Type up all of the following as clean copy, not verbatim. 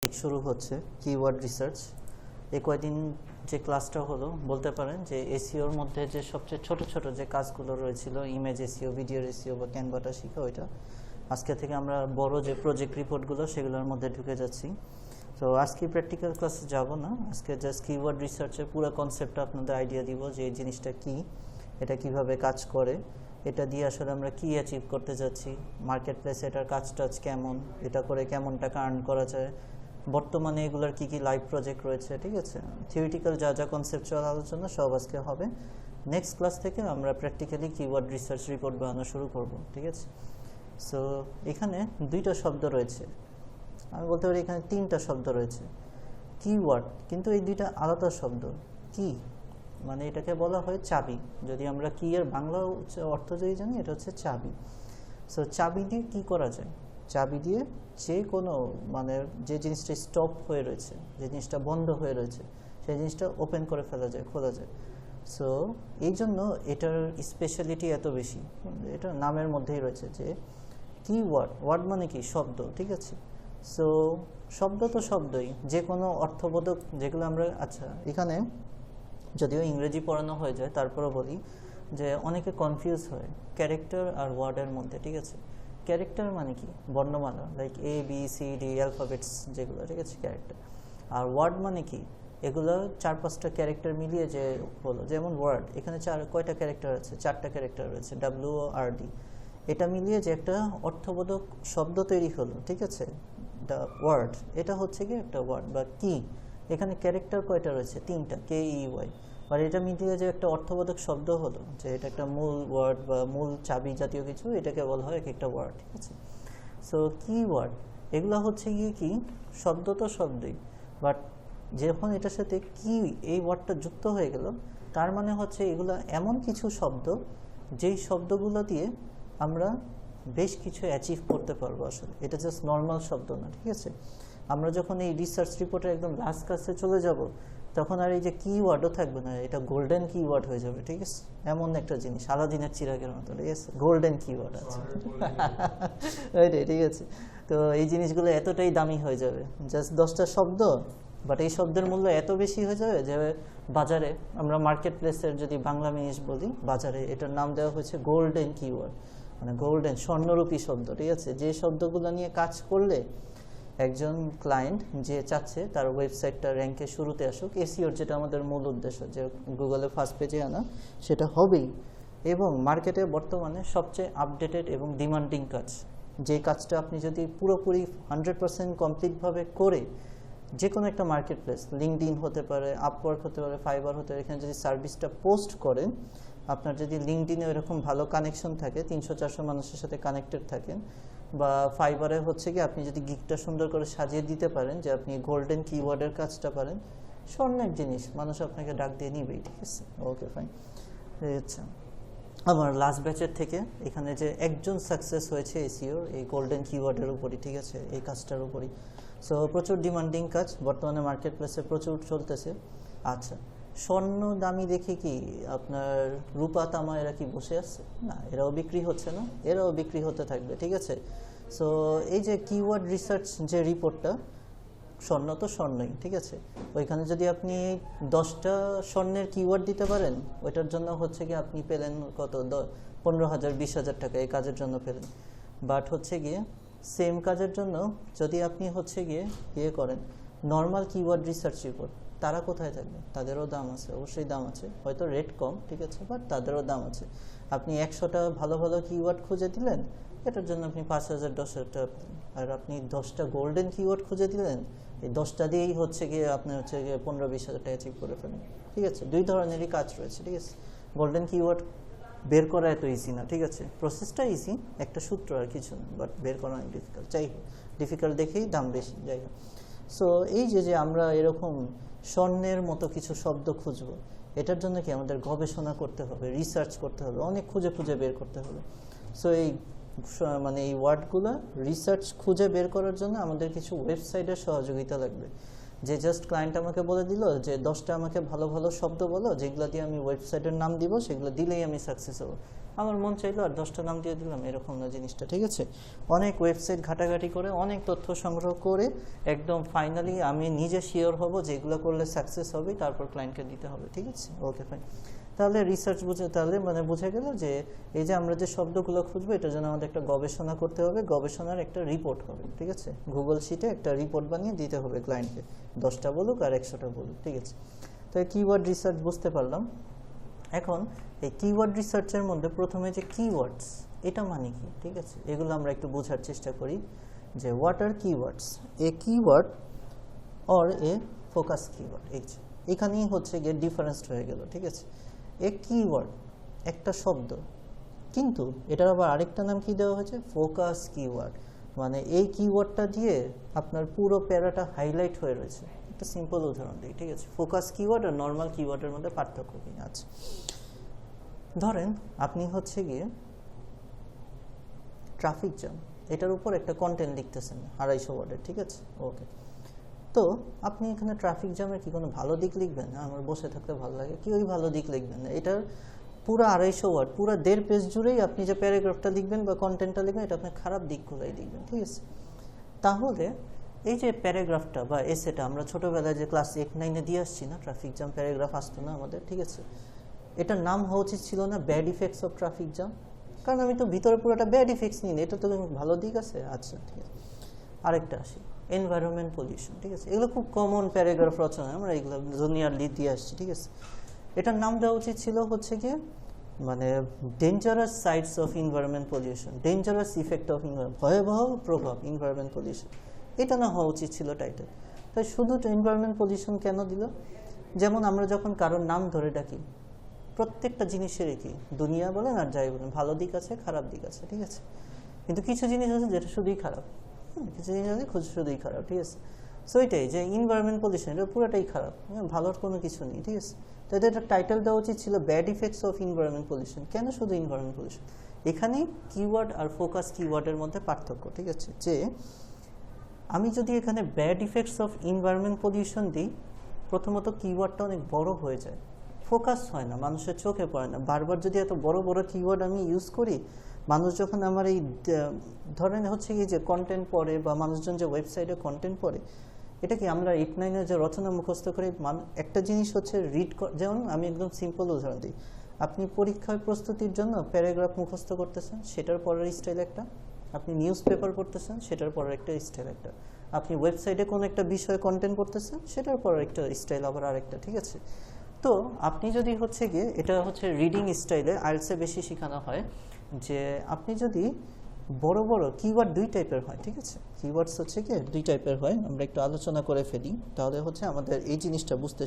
Topic শুরু হচ্ছে keyword research. এই কয়দিন যে ক্লাসটা হলো বলতে পারেন যে এসইওর মধ্যে যে সবচেয়ে ছোট ছোট যে কাজগুলো রয়েছিল, ইমেজ এসইও, ভিডিও এসইও বা ক্যানভাটা শিখা, ওইটা আজকে থেকে আমরা বড় যে প্রজেক্ট রিপোর্টগুলো সেগুলোর মধ্যে ঢুকে যাচ্ছি। তো আজকে প্র্যাকটিক্যাল ক্লাসে যাব না, আজকে জাস্ট কিওয়ার্ড রিসার্চের পুরো কনসেপ্টটা আপনাদের আইডিয়া দিব যে এই জিনিসটা কী, এটা কিভাবে কাজ করে, এটা দিয়ে আসলে আমরা কী অ্যাচিভ করতে যাচ্ছি, মার্কেট প্লেসে এটার কাজ টাজ কেমন, এটা করে কেমন টাকা আর্ন করা যায়, বর্তমানে এগুলোর কী কী লাইভ প্রজেক্ট রয়েছে। ঠিক আছে, থিওরিটিক্যাল যা যা কনসেপচুয়াল আলোচনা সব আজকে হবে। নেক্সট ক্লাস থেকে আমরা প্র্যাকটিক্যালি কিওয়ার্ড রিসার্চ রিপোর্ট বানানো শুরু করব। ঠিক আছে, সো এখানে দুইটা শব্দ রয়েছে, আমি বলতে পারি এখানে তিনটা শব্দ রয়েছে কিওয়ার্ড, কিন্তু এই দুইটা আলাদা শব্দ। কি মানে এটাকে বলা হয় চাবি। যদি আমরা কি এর বাংলা অর্থ যদি জানি, এটা হচ্ছে চাবি। সো চাবি দিয়ে কি করা যায়? চাবি দিয়ে যে কোনো মানে যে জিনিসটা স্টপ হয়ে রয়েছে, যে জিনিসটা বন্ধ হয়ে রয়েছে, সেই জিনিসটা ওপেন করে ফেলা যায়, খোলা যায়। সো এই জন্য এটার স্পেশালিটি এত বেশি, এটা নামের মধ্যেই রয়েছে যে কিওয়ার্ড। ওয়ার্ড মানে কি? শব্দ। ঠিক আছে, সো শব্দ তো শব্দই, যে কোনো অর্থবোধক যেগুলো আমরা, আচ্ছা এখানে যদিও ইংরেজি পড়ানো হয়ে যায় তারপরেও বলি যে অনেকে কনফিউজ হয় ক্যারেক্টার আর ওয়ার্ডের মধ্যে। ঠিক আছে, ক্যারেক্টার মানে কি? বর্ণমালা, like A B C D alphabets যেগুলো, ঠিক আছে, ক্যারেক্টার। আর ওয়ার্ড মানে কি? এগুলো 4-5টা ক্যারেক্টার মিলিয়ে যে হলো, যেমন ওয়ার্ড, এখানে কয়টা ক্যারেক্টার আছে? 4টা ক্যারেক্টার রয়েছে, WORD। এটা মিলিয়ে যে একটা অর্থবোধক শব্দ তৈরি হলো, ঠিক আছে, দ্য ওয়ার্ড, এটা হচ্ছে কি একটা ওয়ার্ড বা কি। এখানে ক্যারেক্টার কয়টা রয়েছে? 3টা, KEY। আর এটা মিলিয়ে যে একটা অর্থবোধক শব্দ হলো, যে এটা একটা মূল ওয়ার্ড বা মূল চাবি জাতীয় কিছু, এটাকে বলা হয় এক একটা ওয়ার্ড। ঠিক আছে, সো কিওয়ার্ড এগুলো হচ্ছে গিয়ে কি শব্দ তো শব্দই, বাট যখন এটার সাথে কি এই ওয়ার্ডটা যুক্ত হয়ে গেল, তার মানে হচ্ছে এগুলো এমন কিছু শব্দ যেই শব্দগুলো দিয়ে আমরা বেশ কিছু অ্যাচিভ করতে পারবো। আসলে এটা জাস্ট নর্মাল শব্দ না। ঠিক আছে, আমরা যখন এই রিসার্চ রিপোর্টের একদম লাস্ট কাছে চলে যাব, তখন আর এই যে কিওয়ার্ডও থাকবে না, এটা গোল্ডেন কিওয়ার্ড হয়ে যাবে। ঠিক আছে, এমন একটা জিনিস, আলাদিনের চিরাগের মতো। ঠিক আছে, গোল্ডেন কিওয়ার্ড আছে। ওইটাই, ঠিক আছে। তো এই জিনিসগুলো এতটাই দামি হয়ে যাবে, জাস্ট 10টা শব্দ, বাট এই শব্দের মূল্য এত বেশি হয়ে যাবে যে বাজারে আমরা মার্কেট প্লেসের যদি বাংলা জিনিস বলি, বাজারে এটার নাম দেওয়া হয়েছে গোল্ডেন কিওয়ার্ড, মানে গোল্ডেন, স্বর্ণরূপী শব্দ। ঠিক আছে, যে শব্দগুলো নিয়ে কাজ করলে একজন ক্লায়েন্ট যে চাচ্ছে তার ওয়েবসাইটটা র্যাঙ্কে শুরুতে আসুক, এসইওর যেটা আমাদের মূল উদ্দেশ্য, যে গুগলে ফার্স্ট পেজে আনা, সেটা হবেই। এবং মার্কেটে বর্তমানে সবচেয়ে আপডেটেড এবং ডিমান্ডিং কাজ, যে কাজটা আপনি যদি পুরোপুরি 100% কমপ্লিটভাবে করে যে কোনো একটা মার্কেট প্লেস, লিঙ্কডইন হতে পারে, আপওয়ার্ক হতে পারে, ফাইবার হতে পারে, এখানে যদি সার্ভিসটা পোস্ট করেন, আপনার যদি লিঙ্কডইনে এরকম ভালো কানেকশন থাকে, 300-400 মানুষের সাথে কানেক্টেড থাকেন, বা ফাইবারে হচ্ছে কি আপনি যদি গিকটা সুন্দর করে সাজিয়ে দিতে পারেন যে আপনি গোল্ডেন কিওয়ার্ডের কাজটা পারেন, স্বর্ণের জিনিস, মানুষ আপনাকে ডাক দিয়ে নিবেই। ঠিক আছে, ওকে ফাইন। আচ্ছা, আমার লাস্ট ব্যাচের থেকে এখানে যে একজন সাকসেস হয়েছে এসইও এই গোল্ডেন কিওয়ার্ডের উপরই। ঠিক আছে, এই কাজটার উপরই। সো প্রচুর ডিমান্ডিং কাজ, বর্তমানে মার্কেট প্লেসে প্রচুর চলতেছে। আচ্ছা, স্বর্ণ দামি দেখে কি আপনার রূপা তামা এরা কি বসে আছে? না, এরাও বিক্রি হচ্ছে না, এরাও বিক্রি হতে থাকবে। ঠিক আছে, সো এই যে কিওয়ার্ড রিসার্চ যে রিপোর্টটা, স্বর্ণ তো স্বর্ণই। ঠিক আছে, ওইখানে যদি আপনি 10টা স্বর্ণের কিওয়ার্ড দিতে পারেন, ওইটার জন্য হচ্ছে কি আপনি পেলেন কত, 15,000 20,000 টাকা এই কাজের জন্য পেলেন। বাট হচ্ছে গিয়ে সেম কাজের জন্য যদি আপনি হচ্ছে গিয়ে ইয়ে করেন নর্মাল কিওয়ার্ড রিসার্চ রিপোর্ট, তারা কোথায় থাকবে? তাদেরও দাম আছে, অবশ্যই দাম আছে, হয়তো রেট কম। ঠিক আছে, বাট তাদেরও দাম আছে। আপনি 100টা ভালো ভালো কিওয়ার্ড খুঁজে দিলেন, এটার জন্য আপনি 5,000 10,000 টাকা পেলেন। আর আপনি 10টা গোল্ডেন কিওয়ার্ড খুঁজে দিলেন, এই 10টা দিয়েই হচ্ছে গিয়ে আপনি হচ্ছে গিয়ে 15-20,000 টাকা অ্যাচিভ করে ফেলেন। ঠিক আছে, দুই ধরনেরই কাজ রয়েছে। ঠিক আছে, গোল্ডেন কিওয়ার্ড বের করা এত ইজি না। ঠিক আছে, প্রসেসটা ইজি, একটা সূত্র আর কিছু না, বাট বের করা অনেক ডিফিকাল্ট। যাই হোক, ডিফিকাল্ট দেখেই দাম বেশি। যাই হোক, সো এই যে আমরা এরকম স্বর্ণের মতো কিছু শব্দ খুঁজবো, এটার জন্য কি আমাদের গবেষণা করতে হবে, রিসার্চ করতে হবে, অনেক খুঁজে খুঁজে বের করতে হবে। সো এই মানে এই ওয়ার্ডগুলো রিসার্চ খুঁজে বের করার জন্য আমাদের কিছু ওয়েবসাইটের সহযোগিতা লাগবে। যে জাস্ট ক্লায়েন্ট আমাকে বলে দিল যে 10টা আমাকে ভালো ভালো শব্দ বলো যেগুলো দিয়ে আমি ওয়েবসাইটের নাম দিব, সেগুলো দিলেই আমি সাকসেস হবো, আমার মন চাইলো আর 10টা নাম দিয়ে দিলাম, এরকম না জিনিসটা, ঠিক আছে। অনেক ওয়েবসাইট ঘাটাঘাটি করে অনেক তথ্য সংগ্রহ করে একদম ফাইনালি আমি নিজে শিওর হব যে এগুলো করলে সাকসেস হবে, তারপর ক্লায়েন্টকে দিতে হবে, ঠিক আছে। Okay fine. তাহলে রিসার্চ তাহলে বুঝে গেল যে এই যে আমরা যে শব্দগুলো খুঁজবো এটার জন্য আমাদের একটা গবেষণা করতে হবে, গবেষণার একটা রিপোর্ট হবে, ঠিক আছে। গুগল শিটে একটা রিপোর্ট বানিয়ে দিতে হবে ক্লায়েন্টকে, 10টা বলুক আর 100টা বলুক, ঠিক আছে। তো কিওয়ার্ড রিসার্চ বুঝতে পারলাম। এখন এই কিওয়ার্ড রিসার্চের মধ্যে প্রথমে যে কিওয়ার্ডস, এটা মানে কি, ঠিক আছে, এগুলো আমরা একটু বোঝার চেষ্টা করি যে what are keywords. A keyword or a focus keyword, এখানেই হচ্ছে গিয়ে ডিফারেন্স হয়ে গেল, ঠিক আছে। এ কিওয়ার্ড একটা শব্দ, কিন্তু এটার আবার আরেকটা নাম কি দেওয়া হয়েছে, ফোকাস কিওয়ার্ড। মানে এই কিওয়ার্ডটা দিয়ে আপনার পুরো প্যারাটা হাইলাইট হয়ে রয়েছে। একটা সিম্পল উদাহরণ দিই, ঠিক আছে। ফোকাস কিওয়ার্ড আর নর্মাল কিওয়ার্ডের মধ্যে পার্থক্য কি আছে। ধরেন আপনি হচ্ছে গিয়ে ট্রাফিক জ্যাম, এটার উপর একটা কন্টেন্ট লিখতেছেন 250 ওয়ার্ডের, ঠিক আছে। ওকে, তো আপনি এখানে ট্রাফিক জ্যামের কি কোনো ভালো দিক লিখবেন? আমার বসে থাকতে ভালো লাগে, কি ওই ভালো দিক লিখবেন না। এটার পুরো 250 ওয়ার্ড, পুরো 1.5 পেজ জুড়েই আপনি যে প্যারাগ্রাফটা লিখবেন বা কন্টেন্টটা লিখবেন, এটা আপনি খারাপ দিকগুলোই লিখবেন, ঠিক আছে। তাহলে এই যে প্যারাগ্রাফটা বা এসেটা আমরা ছোটোবেলায় যে ক্লাস 8-9-এ দিয়ে আসছি না, ট্রাফিক জ্যাম প্যারাগ্রাফ আসতো না আমাদের, ঠিক আছে। এটার নাম হওয়া উচিত ছিল না bad effects of traffic jam, কারণ আমি তো ভিতরে পুরোটা ব্যাড ইফেক্টস নিই, এটা তো ভালো দিক আছে। আচ্ছা, ঠিক আছে। আরেকটা আসি, এনভায়রনমেন্ট পলিউশন, ঠিক আছে। এগুলো খুব কমন প্যারাগ্রাফ রচনা, আমরা এগুলো জুনিয়র লিড দিয়ে আসছি, ঠিক আছে। এটার নাম দেওয়া উচিত ছিল হচ্ছে গিয়ে মানে dangerous sides of environment pollution, dangerous effect of ভয়াবহ প্রভাব এনভায়রনমেন্ট পলিউশন, এটা না হওয়া উচিত ছিল টাইটেল। তাই শুধু এনভায়রনমেন্ট পলিউশন কেন দিল? যেমন আমরা যখন কারোর নাম ধরে ডাকি, প্রত্যেকটা জিনিসেরই কি দুনিয়া বলেন আর যাই বলেন ভালো দিক আছে, খারাপ দিক আছে, ঠিক আছে। কিন্তু কিছু জিনিস আছে যেটা শুধুই খারাপ, কিছু জিনিস আছে শুধুই খারাপ, ঠিক আছে। সো এটাই যে এনভায়রনমেন্ট পলিউশন, এটা পুরোটাই খারাপ, ভালোর কোনো কিছু নেই, ঠিক আছে। তো এটা টাইটেল দেওয়া উচিত ছিল bad effects of environment pollution. কেন শুধু এনভায়রনমেন্ট পলিউশন? এখানেই কিওয়ার্ড আর ফোকাস কিওয়ার্ডের মধ্যে পার্থক্য, ঠিক আছে। যে আমি যদি এখানে bad effects of environment pollution দিই, প্রথমত কিওয়ার্ডটা অনেক বড় হয়ে যায়, ফোকাস হয় না, মানুষের চোখে পড়ে না। বারবার যদি এত বড় বড় কিওয়ার্ড আমি ইউজ করি, মানুষ যখন আমার এই ধরেন হচ্ছে কি যে কন্টেন্ট পড়ে বা মানুষজন যে ওয়েবসাইটে কন্টেন্ট পড়ে, এটা কি আমরা 8-9-এর যে রচনা মুখস্থ করে একটা জিনিস হচ্ছে রিড, যেমন আমি একদম সিম্পল উদাহরণ দিই, আপনি পরীক্ষার প্রস্তুতির জন্য প্যারাগ্রাফ মুখস্থ করতেছেন, সেটার পরের স্টাইল একটা, আপনি নিউজ পেপার পড়তেছেন, সেটার পরের একটা স্টাইল একটা, আপনি ওয়েবসাইটে কোনো একটা বিষয়ে কন্টেন্ট পড়তেছেন, সেটার পরের একটা স্টাইল আবার আরেকটা, ঠিক আছে। তো আপনি যদি হচ্ছে গিয়ে এটা হচ্ছে রিডিং স্টাইলে আইএলটিএসে বেশি শেখানো হয় যে আপনি যদি বড় বড় কিওয়ার্ড 2 টাইপের হয়, ঠিক আছে। কিওয়ার্ডস হচ্ছে কি 2 টাইপের হয়, আমরা একটু আলোচনা করে ফেলি, তাহলে হচ্ছে আমাদের এই জিনিসটা বুঝতে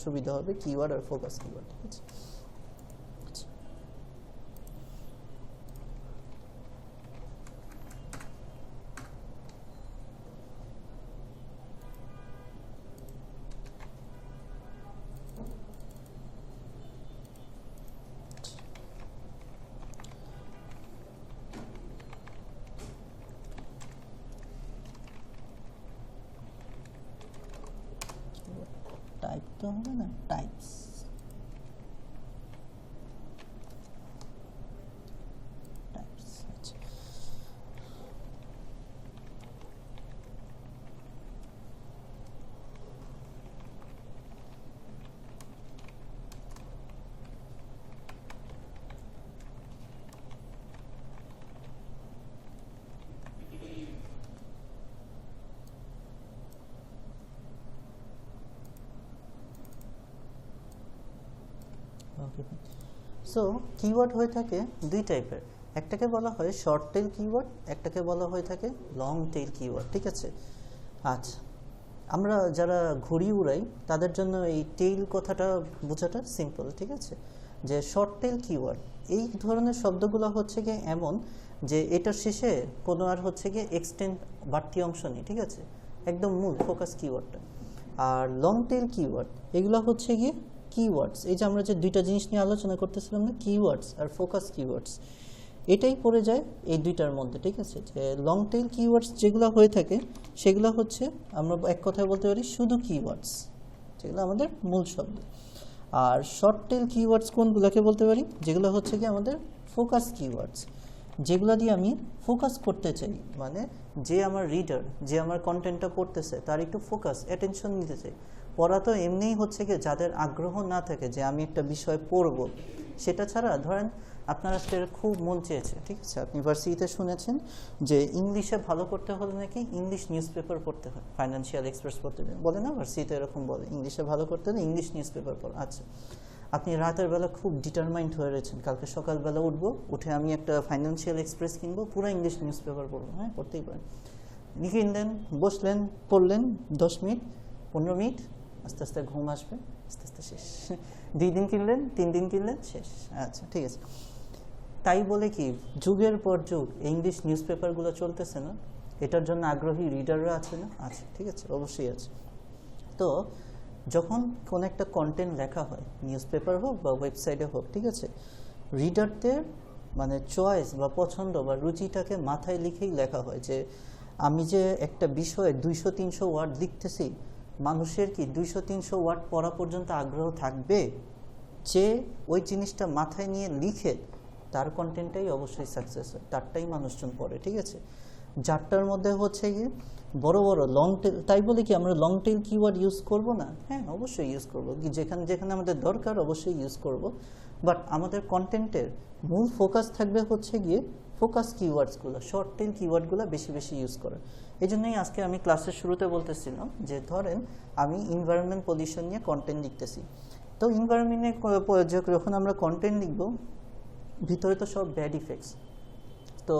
সুবিধা হবে, কিওয়ার্ড আর ফোকাস কিওয়ার্ড, ঠিক আছে। টাইপ তো হবে না, টাইপস, আচ্ছা। ওকে, সো কিওয়ার্ড হয়ে থাকে 2 টাইপের, একটাকে বলা হয় শর্ট টেল কিওয়ার্ড, একটাকে বলা হয়ে থাকে লং টেল কিওয়ার্ড, ঠিক আছে। আচ্ছা, আমরা যারা ঘুড়ি উড়াই তাদের জন্য এই টেইল কথাটা বোঝাটা সিম্পল, ঠিক আছে। যে শর্ট টেল কিওয়ার্ড, এই ধরনের শব্দগুলো হচ্ছে গিয়ে এমন যে এটার শেষে কোনো আর হচ্ছে গিয়ে এক্সটেন্ড বাড়তি অংশ নেই, ঠিক আছে, একদম মূল ফোকাস কিওয়ার্ডটা। আর লং টেল কিওয়ার্ড, এগুলো হচ্ছে গিয়ে কিওয়ার্ডস, এই যে আমরা যে 2টা জিনিস নিয়ে আলোচনা করতেছিলাম না, কিওয়ার্ডস আর ফোকাস কিওয়ার্ডস, এটাই পড়ে যায় এই 2টার মধ্যে, ঠিক আছে। যে লং টেল কিওয়ার্ডস যেগুলো হয়ে থাকে সেগুলো হচ্ছে আমরা এক কথায় বলতে পারি শুধু কিওয়ার্ডস, যেগুলো আমাদের মূল শব্দ। আর শর্ট টেল কিওয়ার্ডস কোনগুলোকে বলতে পারি? যেগুলো হচ্ছে কি আমাদের ফোকাস কিওয়ার্ডস, যেগুলো দিয়ে আমি ফোকাস করতে চাই, মানে যে আমার রিডার, যে আমার কন্টেন্টটা পড়তেছে তার একটু ফোকাস অ্যাটেনশন নিতে চাই। পড়া তো এমনিই হচ্ছে কি, যাদের আগ্রহ না থাকে যে আমি একটা বিষয় পড়ব, সেটা ছাড়া ধরেন আপনার আজকে খুব মন চেয়েছে, ঠিক আছে, আপনি ভার্সিটিতে শুনেছেন যে ইংলিশে ভালো করতে হলে নাকি ইংলিশ নিউজ পেপার পড়তে হয়, ফাইন্যান্সিয়াল এক্সপ্রেস পড়তে বলে না, ভার্সিটিতে এরকম বলে ইংলিশে ভালো করতে হলে ইংলিশ নিউজ পেপার পড়ো। আচ্ছা, আপনি রাতের বেলা খুব ডিটারমাইন্ড হয়ে রয়েছেন, কালকে সকালবেলা উঠবো, উঠে আমি একটা ফাইন্যান্সিয়াল এক্সপ্রেস কিনবো, পুরো ইংলিশ নিউজ পেপার পড়বো। হ্যাঁ, পড়তেই পারেন। কিনলেন, বসলেন, পড়লেন 10 মিনিট 15 মিনিট, আস্তে আস্তে ঘুম আসবে, আস্তে আস্তে শেষ। 2 দিন কিনলেন, 3 দিন কিনলেন, শেষ। আচ্ছা, ঠিক আছে। তাই বলে কি যুগের পর যুগ ইংলিশ নিউজ পেপারগুলো চলতেছে না? এটার জন্য আগ্রহী রিডাররা আছে না? আছে, ঠিক আছে, অবশ্যই আছে। তো যখন কোনো একটা কন্টেন্ট লেখা হয়, নিউজ পেপার হোক বা ওয়েবসাইটে হোক, ঠিক আছে, রিডারদের মানে চয়েস বা পছন্দ বা রুচিটাকে মাথায় লিখেই লেখা হয় যে আমি যে একটা বিষয়ে 200-300 ওয়ার্ড লিখতেছি, মানুষের কি 200-300 ওয়ার্ড পড়া পর্যন্ত আগ্রহ থাকবে? যে ওই জিনিসটা মাথায় নিয়ে লিখে তার কন্টেন্টটাই অবশ্যই সাকসেস হয়, তারটাই মানুষজন পড়ে, ঠিক আছে। যারটার মধ্যে হচ্ছে কি বড় বড় লং টেল, তাই বলে কি আমরা লং টেল কিওয়ার্ড ইউজ করব না? হ্যাঁ, অবশ্যই ইউজ করব, যেখানে যেখানে আমাদের দরকার অবশ্যই ইউজ করব, বাট আমাদের কন্টেন্টের মূল ফোকাস থাকবে হচ্ছে গিয়ে ফোকাস কিওয়ার্ডসগুলো, শর্ট টেল কিওয়ার্ডগুলো বেশি বেশি ইউজ করা। এই জন্যই আজকে আমি ক্লাসের শুরুতে বলতেছিলাম যে ধরেন আমি এনভায়রনমেন্ট পলিউশন নিয়ে কন্টেন্ট লিখতেছি, তো এনভায়রনমেন্টে যখন আমরা কন্টেন্ট লিখব, ভিতরে তো সব ব্যাড ইফেক্টস। তো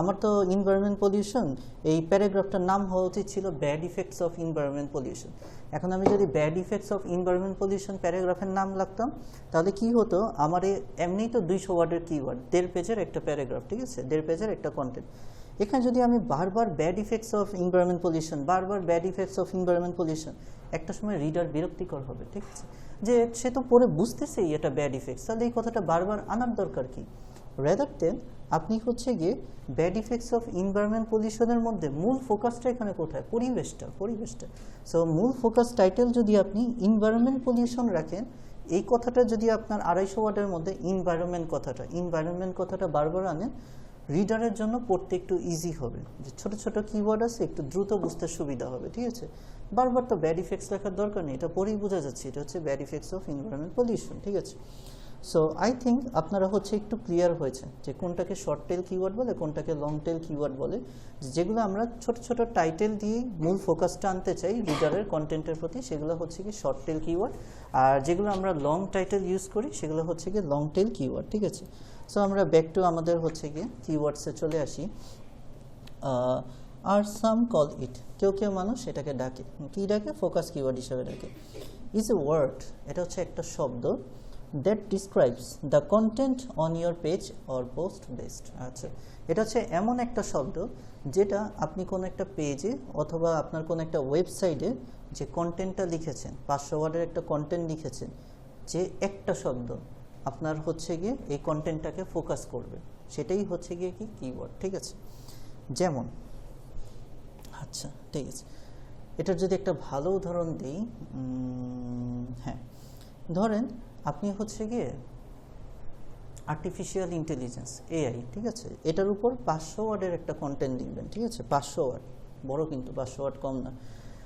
আমার তো এনভায়রনমেন্ট পলিউশন, এই প্যারাগ্রাফটার নাম হওয়া উচিত ছিল bad effects of environment pollution. এখন আমি যদি bad effects of environment pollution প্যারাগ্রাফের নাম লাগতাম, তাহলে কি হতো, আমার এমনিই তো 200 ওয়ার্ডের কিওয়ার্ড, 1.5 পেজের একটা প্যারাগ্রাফ, ঠিক আছে, 1.5 পেজের একটা কন্টেন্ট। এখানে যদি আমি বারবার bad effects of environment pollution, বারবার bad effects of environment pollution, একটা সময় রিডার বিরক্তিকর হবে, ঠিক আছে, যে সে তো পড়ে বুঝতেছেই এটা ব্যাড ইফেক্টস, তাহলে এই কথাটা বারবার আনার দরকার কি? রেদার দেন আপনি হচ্ছে গিয়ে ব্যাড ইফেক্টস অফ এনভায়রনমেন্ট পলিউশনের মধ্যে মূল ফোকাসটা এখানে কোথায়? পরিবেশটা। সো মূল ফোকাস টাইটেল যদি আপনি এনভায়রনমেন্ট পলিউশন রাখেন, এই কথাটা যদি আপনার 250 ওয়ার্ডের মধ্যে এনভায়রনমেন্ট কথাটা বারবার আনেন, রিডারের জন্য পড়তে একটু ইজি হবে, যে ছোট ছোট কিওয়ার্ড আছে, একটু দ্রুত বুঝতে সুবিধা হবে, ঠিক আছে। বারবার তো ব্যাড ইফেক্টস লেখার দরকার নেই, এটা পরেই বোঝা যাচ্ছে এটা হচ্ছে bad effects of environment pollution, ঠিক আছে। সো আই থিঙ্ক আপনারা হচ্ছে একটু ক্লিয়ার হয়েছে যে কোনটাকে শর্ট টেল কিওয়ার্ড বলে, কোনটাকে লং টেল কিওয়ার্ড বলে, যেগুলো আমরা ছোট ছোট টাইটেল দিয়ে মূল ফোকাসটা আনতে চাই রিডারের কন্টেন্টের প্রতি, সেগুলো হচ্ছে কি শর্ট টেল কিওয়ার্ড, আর যেগুলো আমরা লং টাইটেল ইউজ করি সেগুলো হচ্ছে কি লং টেল কিওয়ার্ড, ঠিক আছে। সো আমরা ব্যাক টু আমাদের হচ্ছে গিয়ে কিওয়ার্ডসে চলে আসি। আর সাম কল ইট, কেউ কেউ মানুষ এটাকে ডাকে, কী ডাকে? ফোকাস কিওয়ার্ড হিসাবে ডাকে। ইজ এ ওয়ার্ড, এটা হচ্ছে একটা শব্দ, that describes the content on your page or post based। আচ্ছা, এটা হচ্ছে এমন একটা শব্দ যেটা আপনি কোনো একটা পেজে অথবা আপনার কোনো একটা ওয়েবসাইটে যে কন্টেন্টটা লিখেছেন, 500 ওয়ার্ডের একটা কন্টেন্ট লিখেছেন, যে একটা শব্দ আপনার হচ্ছে গিয়ে এই কন্টেন্টটাকে ফোকাস করবে, সেটাই হচ্ছে গিয়ে কি কিওয়ার্ড, ঠিক আছে। যেমন আচ্ছা, ঠিক আছে, এটার যদি একটা ভালো উদাহরণ দিই, হ্যাঁ, ধরেন আপনি হচ্ছে গিয়ে আর্টিফিশিয়াল ইন্টেলিজেন্স, এআই, ঠিক আছে, এটার উপর 500 ওয়ার্ডের একটা কন্টেন্ট লিখবেন, ঠিক আছে, 500 ওয়ার্ড, বড় কিন্তু 500 ওয়ার্ড কম না,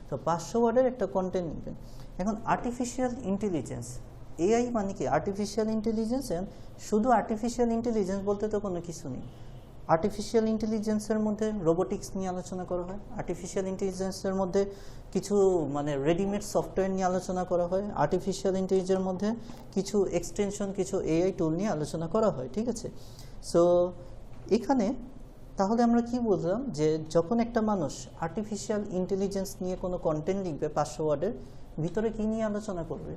তো 500 ওয়ার্ডের একটা কন্টেন্ট লিখবেন। এখন আর্টিফিশিয়াল ইন্টেলিজেন্স, এআই মানে কি? আর্টিফিশিয়াল ইন্টেলিজেন্স, শুধু আর্টিফিশিয়াল ইন্টেলিজেন্স বলতে তো কোনো কিছু নেই। আর্টিফিশিয়াল ইন্টেলিজেন্সের মধ্যে রোবোটিক্স নিয়ে আলোচনা করা হয়, আর্টিফিশিয়াল ইন্টেলিজেন্সের মধ্যে কিছু মানে রেডিমেড সফটওয়্যার নিয়ে আলোচনা করা হয়, আর্টিফিশিয়াল ইন্টেলিজেন্সের মধ্যে কিছু এক্সটেনশন, কিছু এআই টুল নিয়ে আলোচনা করা হয়, ঠিক আছে। সো এখানে তাহলে আমরা কি বুঝলাম, যে যখন একটা মানুষ আর্টিফিশিয়াল ইন্টেলিজেন্স নিয়ে কোনো কন্টেন্ট লিখবে 500 ওয়ার্ডের, ভিতরে কী নিয়ে আলোচনা করবে?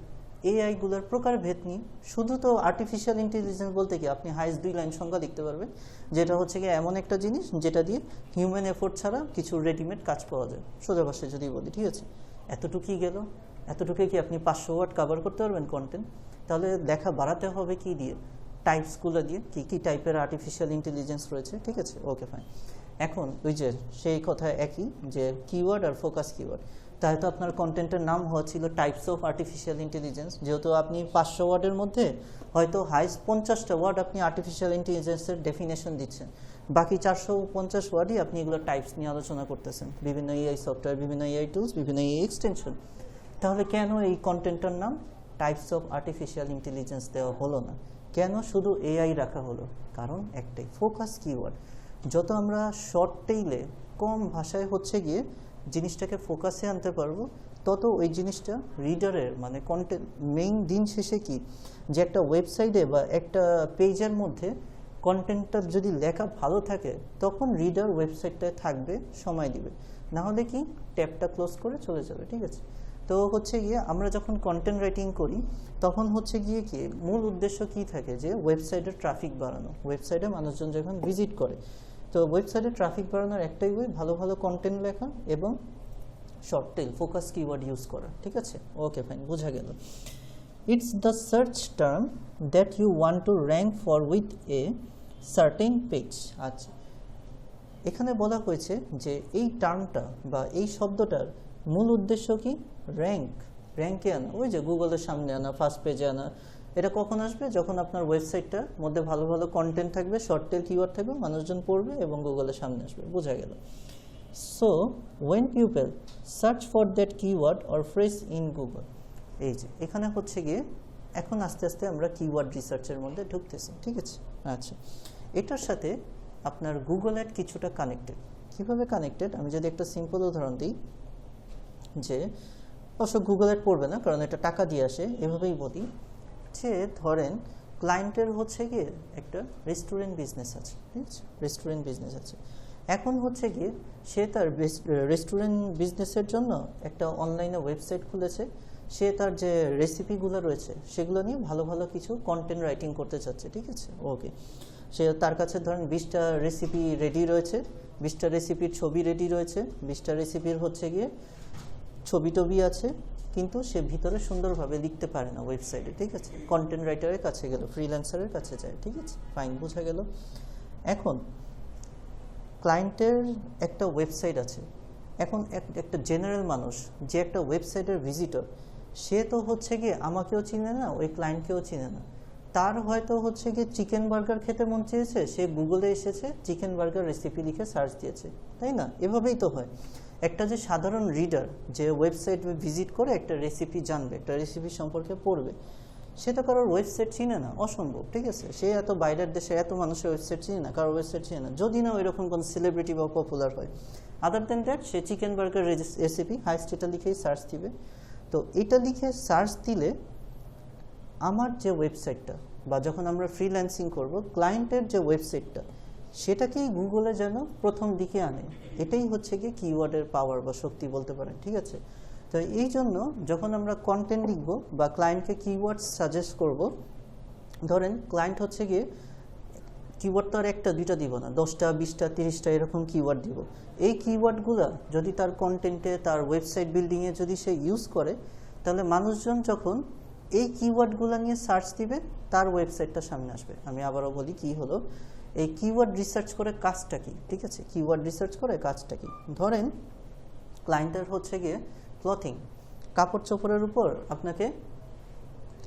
এআইগুলোর প্রকারভেদ নিয়ে। শুধু তো আর্টিফিশিয়াল ইন্টেলিজেন্স বলতে কি আপনি হাইস্ট 2 লাইন সংখ্যা লিখতে পারবেন, যেটা হচ্ছে কি এমন একটা জিনিস যেটা দিয়ে হিউম্যান এফোর্ট ছাড়া কিছু রেডিমেড কাজ পাওয়া যায়, সোজা ভাষায় যদি বলি, ঠিক আছে। এতটুকুই গেল, এতটুকুই কি আপনি 500 ওয়ার্ড কভার করতে পারবেন কন্টেন্ট? তাহলে লেখা বাড়াতে হবে কি দিয়ে? টাইপসগুলো দিয়ে, কী কী টাইপের আর্টিফিশিয়াল ইন্টেলিজেন্স রয়েছে, ঠিক আছে, ওকে ফাইন। এখন ওই যে সেই কথা একই, যে কিওয়ার্ড আর ফোকাস কিওয়ার্ড, তাহলে তো আপনার কন্টেন্টের নাম হওয়া ছিল টাইপস অফ আর্টিফিশিয়াল ইন্টেলিজেন্স। যেহেতু আপনি 500 ওয়ার্ডের মধ্যে হয়তো হাইস্ট 50টা ওয়ার্ড আপনি আর্টিফিশিয়াল ইন্টেলিজেন্সের ডেফিনেশন দিচ্ছেন, বাকি 450 ওয়ার্ডই আপনি এগুলো টাইপস নিয়ে আলোচনা করতেছেন, বিভিন্ন এআই সফটওয়্যার, বিভিন্ন এআই টুলস, বিভিন্ন এআই এক্সটেনশন। তাহলে কেন এই কন্টেন্টটার নাম টাইপস অফ আর্টিফিশিয়াল ইন্টেলিজেন্স দেওয়া হলো না? কেন শুধু এআই রাখা হলো? কারণ একটাই, ফোকাস কিওয়ার্ড। যত আমরা শর্ট টেইলে কম ভাষায় হচ্ছে গিয়ে জিনিসটাকে ফোকাসে আনতে পারবো, তত ওই জিনিসটা রিডারের মানে কন্টেন্ট মেইন দিন শেষে কি, যে একটা ওয়েবসাইটে বা একটা পেজের মধ্যে কন্টেন্টটা যদি লেখা ভালো থাকে তখন রিডার ওয়েবসাইটটায় থাকবে, সময় দিবে। না হলে কি ট্যাবটা ক্লোজ করে চলে যাবে। ঠিক আছে, তো হচ্ছে গিয়ে আমরা যখন কন্টেন্ট রাইটিং করি তখন হচ্ছে গিয়ে কি মূল উদ্দেশ্য কি থাকে, যে ওয়েবসাইটের ট্রাফিক বাড়ানো, ওয়েবসাইটে মানুষজন যখন ভিজিট করে। তো ওয়েবসাইটে ট্রাফিক বাড়ানোর একটাই ওয়ে ভালো ভালো কন্টেন্ট লেখা এবং short tail focus keyword use করা। ঠিক আছে, ওকে ফাইন, বোঝা গেল। It's the search term that you want to rank for with a certain page. আচ্ছা, এখানে বলা হয়েছে যে এই টার্মটা বা এই শব্দটার মূল উদ্দেশ্য কি, র্যাঙ্কে আনা, ওই যে গুগলের সামনে আনা, ফার্স্ট পেজে আনা। এটা কখন আসবে? যখন আপনার ওয়েবসাইটটার মধ্যে ভালো ভালো কন্টেন্ট থাকবে, শর্ট টেল কিওয়ার্ড থাকবে, মানুষজন পড়বে এবং গুগলের সামনে আসবে। বোঝা গেল। So when people search for that keyword or phrase in Google, এই যে এখানে হচ্ছে গিয়ে এখন আস্তে আস্তে আমরা কিওয়ার্ড রিসার্চের মধ্যে ঢুকতেছি। ঠিক আছে, আচ্ছা, এটার সাথে আপনার গুগল অ্যাড কিছুটা কানেক্টেড। কিভাবে কানেক্টেড? আমি যদি একটা সিম্পল উদাহরণ দিই, যে অবশ্য গুগল অ্যাড পড়বে না কারণ এটা টাকা দিয়ে আসে, এভাবেই বলি যে ধরেন ক্লায়েন্টের হচ্ছে গিয়ে একটা রেস্টুরেন্ট বিজনেস আছে। ঠিক আছে, রেস্টুরেন্ট বিজনেস আছে। এখন হচ্ছে গিয়ে সে তার রেস্টুরেন্ট বিজনেসের জন্য একটা অনলাইনে ওয়েবসাইট খুলেছে। সে তার যে রেসিপিগুলো রয়েছে সেগুলো নিয়ে ভালো ভালো কিছু কন্টেন্ট রাইটিং করতে চাচ্ছে। ঠিক আছে, ওকে, সে তার কাছে ধরেন 20টা রেসিপি রেডি রয়েছে, 20টা রেসিপির ছবি রেডি রয়েছে, 20টা রেসিপির হচ্ছে গিয়ে ছবি টবি আছে, কিন্তু সে ভিতরে সুন্দরভাবে লিখতে পারে না ওয়েবসাইটে। ঠিক আছে, কন্টেন্ট রাইটারের কাছে গেল, ফ্রিল্যান্সারের কাছে যায়। ঠিক আছে, ফাইন, বোঝা গেল। এখন ক্লায়েন্টের একটা ওয়েবসাইট আছে। এখন একটা জেনারেল মানুষ যে একটা ওয়েবসাইটের ভিজিটর, সে তো হচ্ছে গিয়ে আমাকেও চিনে না, ওই ক্লায়েন্টকেও চিনে না। তার হয়তো হচ্ছে গিয়ে চিকেন বার্গার খেতে মন চেয়েছে, সে গুগলে এসেছে, চিকেন বার্গার রেসিপি লিখে সার্চ দিয়েছে, তাই না? এভাবেই তো হয়। একটা যে সাধারণ রিডার যে ওয়েবসাইট ভিজিট করে একটা রেসিপি জানবে, একটা রেসিপি সম্পর্কে পড়বে, সে তো কারোর ওয়েবসাইট চিনে না, অসম্ভব। ঠিক আছে, সে এত বাইরের দেশে এত মানুষের ওয়েবসাইট চিনে না, কারোর ওয়েবসাইট চিনে না, যদি না ওইরকম কোনো সেলিব্রিটি বা পপুলার হয়। Other than that say chicken burger recipe highest এটা লিখেই সার্চ দিবে। তো এটা লিখে সার্চ দিলে আমার যে ওয়েবসাইটটা, বা যখন আমরা ফ্রিল্যান্সিং করব, ক্লায়েন্টের যে ওয়েবসাইটটা, সেটাকেই গুগলে যেন প্রথম দিকে আনে। এটাই হচ্ছে কি কিওয়ার্ডের পাওয়ার বা শক্তি বলতে পারেন। ঠিক আছে, তো এই জন্য যখন আমরা কন্টেন্ট লিখব বা ক্লায়েন্টকে কিওয়ার্ড সাজেস্ট করব, ধরেন ক্লায়েন্ট হচ্ছে গিয়ে কিওয়ার্ড তো আর একটা দুইটা দিব না, 10টা 20টা 30টা এরকম কিওয়ার্ড দিব। এই কিওয়ার্ডগুলো যদি তার কন্টেন্টে, তার ওয়েবসাইট বিল্ডিংয়ে যদি সে ইউজ করে, তাহলে মানুষজন যখন এই কিওয়ার্ডগুলো নিয়ে সার্চ দিবে, তার ওয়েবসাইটটা সামনে আসবে। আমি আবারও বলি কি হলো এই কিওয়ার্ড রিসার্চ করে কাজটা কি। ঠিক আছে, কিওয়ার্ড রিসার্চ করে কাজটা কি, ধরেন ক্লায়েন্টের হচ্ছে গিয়ে ক্লথিং, কাপড় চোপড়ের উপর আপনাকে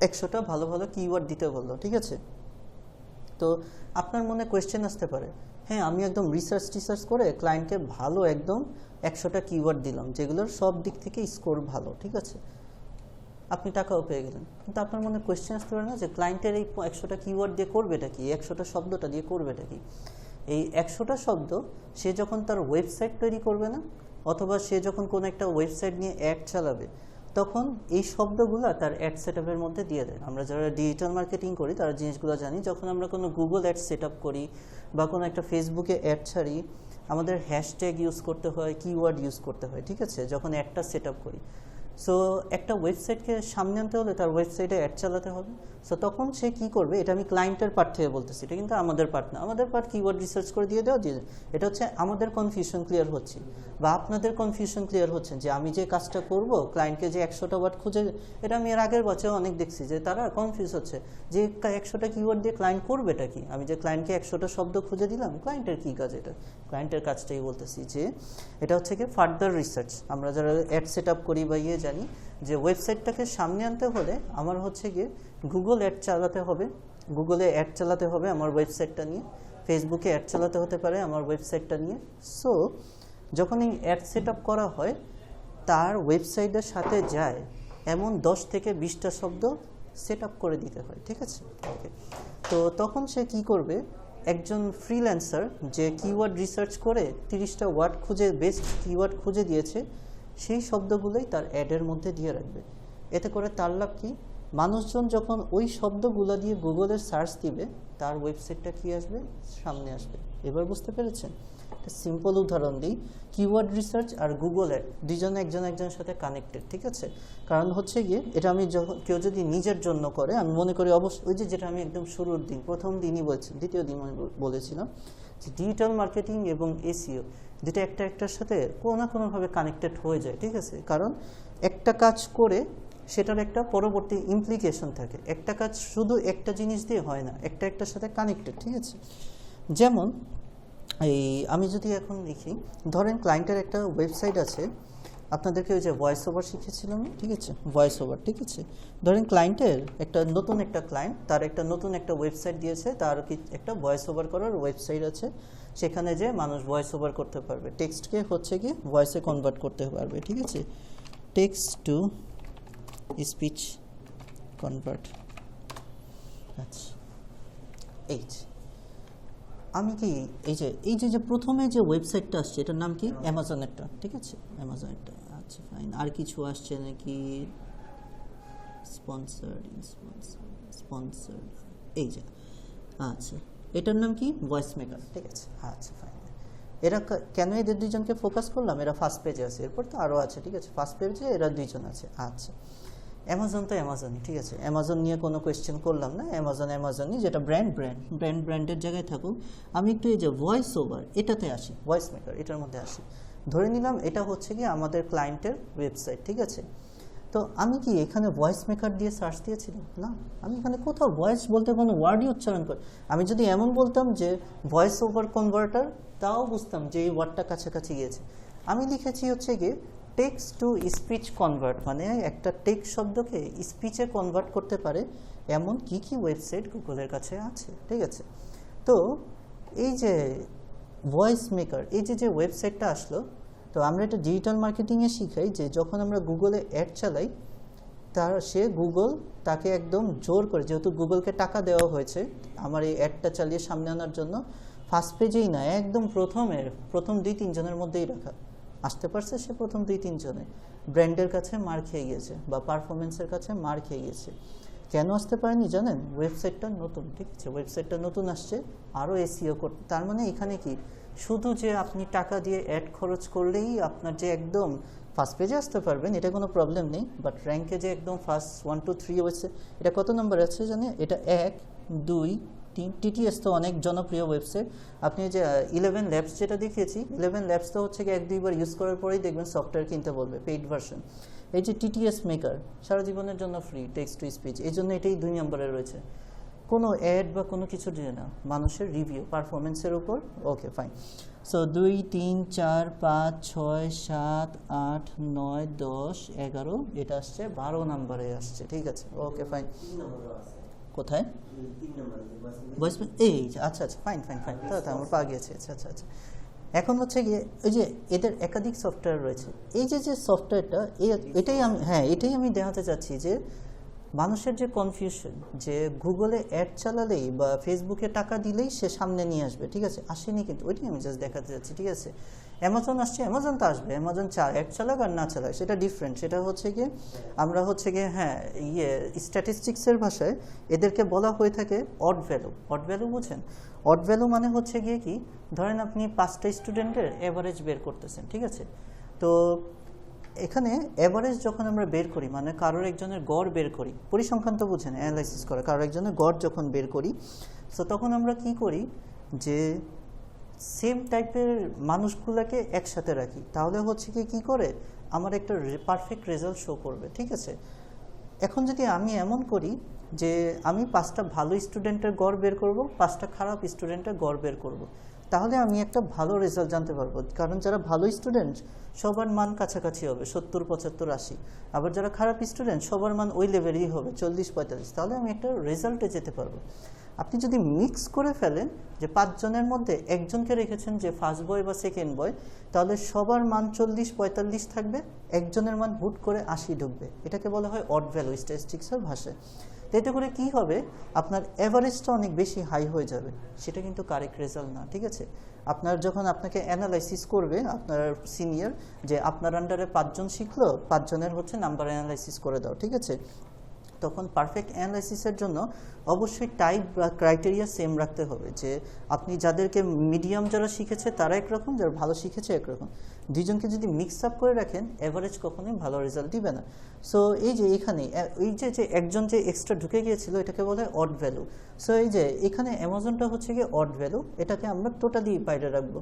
100টা ভালো ভালো কিওয়ার্ড দিতে বললো। ঠিক আছে, তো আপনার মনে কোয়েশ্চেন আসতে পারে, হ্যাঁ আমি একদম রিসার্চ করে ক্লায়েন্টকে ভালো একদম 100টা কিওয়ার্ড দিলাম যেগুলোর সব দিক থেকে স্কোর ভালো। ঠিক আছে, আপনি টাকাও পেয়ে গেলেন, কিন্তু আপনার মনে কোয়েশ্চেন আসতে পারে না যে ক্লায়েন্টের এই 100টা কিওয়ার্ড দিয়ে করবেটা কি, 100টা শব্দটা দিয়ে করবেটা কি। এই 100টা শব্দ সে যখন তার ওয়েবসাইট তৈরি করবে না, অথবা সে যখন কোনো একটা ওয়েবসাইট নিয়ে অ্যাড চালাবে, তখন এই শব্দগুলো তার অ্যাড সেট আপের মধ্যে দিয়ে দেয়। আমরা যারা ডিজিটাল মার্কেটিং করি তারা জিনিসগুলো জানি, যখন আমরা কোনো গুগল অ্যাড সেট আপ করি বা কোনো একটা ফেসবুকে অ্যাড ছাড়ি, আমাদের হ্যাশট্যাগ ইউজ করতে হয়, কিওয়ার্ড ইউজ করতে হয়। ঠিক আছে, যখন অ্যাডটা সেট আপ করি। সো একটা ওয়েবসাইটকে সামনে আনতে হলে তার ওয়েবসাইটে অ্যাড চালাতে হবে, সো তখন সে কি করবে, এটা আমি ক্লায়েন্টের পার্ট থেকে বলতেছি, এটা কিন্তু আমাদের পার্ট না। আমাদের পার্ট কিওয়ার্ড রিসার্চ করে দিয়ে দেওয়া, দিয়ে এটা হচ্ছে আমাদের কনফিউশন ক্লিয়ার হচ্ছে বা আপনাদের কনফিউশন ক্লিয়ার হচ্ছে যে আমি যে কাজটা করব ক্লায়েন্টকে যে 100টা ওয়ার্ড খুঁজে, এটা আমি এর আগের বছর অনেক দেখছি যে তারা কনফিউজ হচ্ছে যে 100টা কিওয়ার্ড দিয়ে ক্লায়েন্ট করবেটা কি। আমি যে ক্লায়েন্টকে 100টা শব্দ খুঁজে দিলাম, ক্লায়েন্টের কী কাজ? এটা ক্লায়েন্টের কাজটাই বলতেছি যে এটা হচ্ছে কি ফার্দার রিসার্চ। আমরা যারা অ্যাড সেট আপ করি বা জানি যে ওয়েবসাইটটাকে সামনে আনতে হলে আমার হচ্ছে গিয়ে গুগল অ্যাড চালাতে হবে, গুগলে অ্যাড চালাতে হবে আমার ওয়েবসাইটটা নিয়ে, ফেসবুকে অ্যাড চালাতে হতে পারে আমার ওয়েবসাইটটা নিয়ে। সো যখন এই অ্যাড সেট আপ করা হয় তার ওয়েবসাইটের সাথে যায় এমন 10 থেকে 20টা শব্দ সেট আপ করে দিতে হয়, ঠিক আছে? ওকে, তো তখন সে কি করবে, একজন ফ্রিল্যান্সার যে কিওয়ার্ড রিসার্চ করে 30টা ওয়ার্ড খুঁজে, বেস্ট কিওয়ার্ড খুঁজে দিয়েছে, সেই শব্দগুলোই তার অ্যাডের মধ্যে দিয়ে রাখবে। এতে করে তার লাভ কি, মানুষজন যখন ওই শব্দগুলো দিয়ে গুগলের সার্চ দিবে তার ওয়েবসাইটটা কি আসবে, সামনে আসবে। এবার বুঝতে পেরেছেন? একটা সিম্পল উদাহরণ দিই, কিওয়ার্ড রিসার্চ আর গুগল অ্যাড দুইজনে একজনের সাথে কানেক্টেড, ঠিক আছে? কারণ হচ্ছে গিয়ে এটা আমি যখন কেউ যদি নিজের জন্য করে, আমি মনে করি অবশ্যই ওই যেটা আমি একদম শুরুর দিন প্রথম দিনই বলছি, দ্বিতীয় দিন আমি বলেছিলাম যে ডিজিটাল মার্কেটিং এবং এসইও দুটো একটা একটার সাথে কোনো না কোনোভাবে কানেক্টেড হয়ে যায়, ঠিক আছে? কারণ একটা কাজ করে সেটার একটা পরবর্তী ইমপ্লিকেশন থাকে। একটা কাজ শুধু একটা জিনিস দিয়ে হয় না, একটা একটার সাথে কানেক্টেড, ঠিক আছে? যেমন এই আমি যদি এখন লিখি, ধরেন ক্লায়েন্টের একটা ওয়েবসাইট আছে, আপনাদেরকে ওই যে ভয়েস ওভার শিখেছিলাম, ঠিক আছে? ভয়েস ওভার, ঠিক আছে? ধরেন ক্লায়েন্টের নতুন একটা ক্লায়েন্ট, তার নতুন একটা ওয়েবসাইট দিয়েছে, তার কি একটা ভয়েস ওভার করার ওয়েবসাইট আছে, সেখানে যে মানুষ ভয়েস ওভার করতে পারবে, টেক্সটকে হচ্ছে কি ভয়েসে কনভার্ট করতে পারবে, ঠিক আছে? Text to speech convert. আচ্ছা, আমি কি এই যে প্রথমে যে ওয়েবসাইটটা আসছে এটার নাম কি? অ্যামাজনেরটা, ঠিক আছে? অ্যামাজনেরটা। আচ্ছা ফাইন, আর কিছু আসছে নাকি? স্পন্সর্ড, এই যে, আচ্ছা এটার নাম কি? ভয়েস মেকার, ঠিক আছে? আচ্ছা ফাইন, এরা কেন এদের দুইজনকে ফোকাস করলাম? এরা ফার্স্ট পেজে আছে, এরপর তো আরও আছে, ঠিক আছে? ফার্স্ট পেজে এরা দুইজন আছে। আচ্ছা, অ্যামাজন তো অ্যামাজনই, ঠিক আছে? অ্যামাজন নিয়ে কোনো কোয়েশ্চেন করলাম না, অ্যামাজনই, যেটা ব্র্যান্ডের জায়গায় থাকুক। আমি একটু এই যে ভয়েস ওভার এটাতে আসি, ভয়েস মেকার এটার মধ্যে আসি। ধরে নিলাম এটা হচ্ছে কি আমাদের ক্লায়েন্টের ওয়েবসাইট, ঠিক আছে? তো আমি কি এখানে ভয়েস মেকার দিয়ে সার্চ দিয়েছিলাম? না, আমি এখানে কোথাও ভয়েস বলতে কোনো ওয়ার্ডই উচ্চারণ করি। আমি যদি এমন বলতাম যে ভয়েস ওভার কনভার্টার, তাও বুঝতাম যে এই ওয়ার্ডটা কাছাকাছি গিয়েছে। আমি লিখেছি হচ্ছে গিয়ে টেক্সট টু স্পিচ কনভার্ট, মানে একটা টেক্সট শব্দকে স্পিচে কনভার্ট করতে পারে এমন কি কি ওয়েবসাইট গুগলের কাছে আছে, ঠিক আছে? তো এই যে ভয়েস মেকার, এই যে ওয়েবসাইটটা আসলো, তো আমরা এটা ডিজিটাল মার্কেটিংয়ে শিখাই যে যখন আমরা গুগলে অ্যাড চালাই, গুগল তাকে একদম জোর করে, যেহেতু গুগলকে টাকা দেওয়া হয়েছে আমার এই অ্যাডটা চালিয়ে সামনে আনার জন্য, ফার্স্ট পেজেই না, একদম প্রথম 2-3 জনের মধ্যেই রাখা। আসতে পারছে সে প্রথম 2-3 জনে, ব্র্যান্ডের কাছে মার খেয়ে গিয়েছে বা পারফরমেন্সের কাছে মার খেয়ে গিয়েছে। কেন আসতে পারেনি জানেন? ওয়েবসাইটটা নতুন, ঠিক আছে? ওয়েবসাইটটা নতুন আসছে, আরও এসইও করতে। তার মানে এখানে কি শুধু যে আপনি টাকা দিয়ে অ্যাড খরচ করলেই আপনার যে একদম ফার্স্ট পেজে আসতে পারবেন, এটা কোনো প্রবলেম নেই, বাট র্যাঙ্কে যে একদম ফার্স্ট 1 2 3 হয়েছে, এটা কত নম্বর আছে জানেন? এটা 1 2 3। টিটিএস তো অনেক জনপ্রিয় ওয়েবসাইট। আপনি যে 11 ল্যাবস যেটা দেখিয়েছি, 11 ল্যাবস তো হচ্ছে 1-2 বার ইউজ করার পরেই দেখবেন সফটওয়্যার কিনতে বলবে, পেইড ভার্সন। এই যে টিটিএস মেকার সারা জীবনের জন্য ফ্রি, টেক্সট টু স্পিচ, এই জন্য এটাই 2 নম্বরে রয়েছে। কোনো অ্যাড বা কোনো কিছু দিয়ে না, মানুষের রিভিউ পারফরমেন্সের উপর। Okay fine. সো 2 3 4 5 6 7 8 9 10 11, এটা আসছে 12 নম্বরে আসছে, ঠিক আছে? Okay fine. কোথায়? 3 নম্বরে এই আচ্ছা ফাইন, তাহলে আমার পা গিয়েছে। আচ্ছা এখন হচ্ছে গিয়ে ওই যে এদের একাধিক সফটওয়্যার রয়েছে। এই যে সফটওয়্যারটা, এটাই আমি দেখাতে চাচ্ছি যে মানুষের যে কনফিউশন যে গুগলে অ্যাড চালালেই বা ফেসবুকে টাকা দিলেই সে সামনে নিয়ে আসবে, ঠিক আছে? আসেনি কিন্তু, ওইটাই আমি জাস্ট দেখাতে যাচ্ছি, ঠিক আছে? অ্যামাজন আসছে, অ্যামাজন তো আসবে, অ্যামাজন অ্যাড চালাক আর না চালাক সেটা ডিফারেন্ট। সেটা হচ্ছে গিয়ে আমরা হচ্ছে গিয়ে স্ট্যাটিস্টিক্সের ভাষায় এদেরকে বলা হয়ে থাকে অড ভ্যালু। বুঝেন? অড ভ্যালু মানে হচ্ছে গিয়ে কি, ধরেন আপনি 5টা স্টুডেন্টের অ্যাভারেজ বের করতেছেন, ঠিক আছে? তো এখানে এভারেজ যখন আমরা বের করি, মানে কারোর একজনের গড় বের করি, পরিসংখ্যান তো বুঝেন, অ্যানালাইসিস করা, কারোর একজনের গড় যখন বের করি, সো তখন আমরা কি করি যে সেম টাইপের মানুষগুলোকে একসাথে রাখি, তাহলে হচ্ছে কি করে আমার একটা পারফেক্ট রেজাল্ট শো করবে, ঠিক আছে। এখন যদি আমি এমন করি যে আমি 5টা ভালো স্টুডেন্টের গড় বের করব, 5টা খারাপ স্টুডেন্টের গড় বের করব, তাহলে আমি একটা ভালো রেজাল্ট জানতে পারবো। কারণ যারা ভালো স্টুডেন্ট সবার মান কাছাকাছি হবে 70, 75, 80, আবার যারা খারাপ স্টুডেন্ট সবার মান ওই লেভেলেই হবে 40, 45, তাহলে আমি একটা রেজাল্টে যেতে পারবো। আপনি যদি মিক্স করে ফেলেন যে 5 জনের মধ্যে একজনকে রেখেছেন যে ফার্স্ট বয় বা সেকেন্ড বয়, তাহলে সবার মান 40, 45 থাকবে, একজনের মান হুট করে 80 ঢুকবে। এটাকে বলা হয় অড ভ্যালু স্ট্যাটিস্টিক্সের ভাষায়। তো এতে করে কী হবে, আপনার অ্যাভারেজটা অনেক বেশি হাই হয়ে যাবে, সেটা কিন্তু কারেক্ট রেজাল্ট না, ঠিক আছে। আপনার যখন আপনাকে অ্যানালাইসিস করবে আপনার সিনিয়র, যে আপনার আন্ডারে 5 জন শিখলো, 5 জনের হচ্ছে নাম্বার অ্যানালাইসিস করে দাও, ঠিক আছে, তখন পারফেক্ট অ্যানালাইসিসের জন্য অবশ্যই টাইপ বা ক্রাইটেরিয়া সেম রাখতে হবে, যে আপনি যাদেরকে মিডিয়াম যারা শিখেছে তারা একরকম, যারা ভালো শিখেছে একরকম, দুইজনকে যদি মিক্স আপ করে রাখেন এভারেজ কখনোই ভালো রেজাল্ট দিবে না। সো এই যে এখানে এই যে একজন যে এক্সট্রা ঢুকে গিয়েছিল এটাকে বলে অড ভ্যালু। সো এই যে এখানে অ্যামাজনটা হচ্ছে গিয়ে অড ভ্যালু, এটাকে আমরা টোটালি বাইরে রাখবো।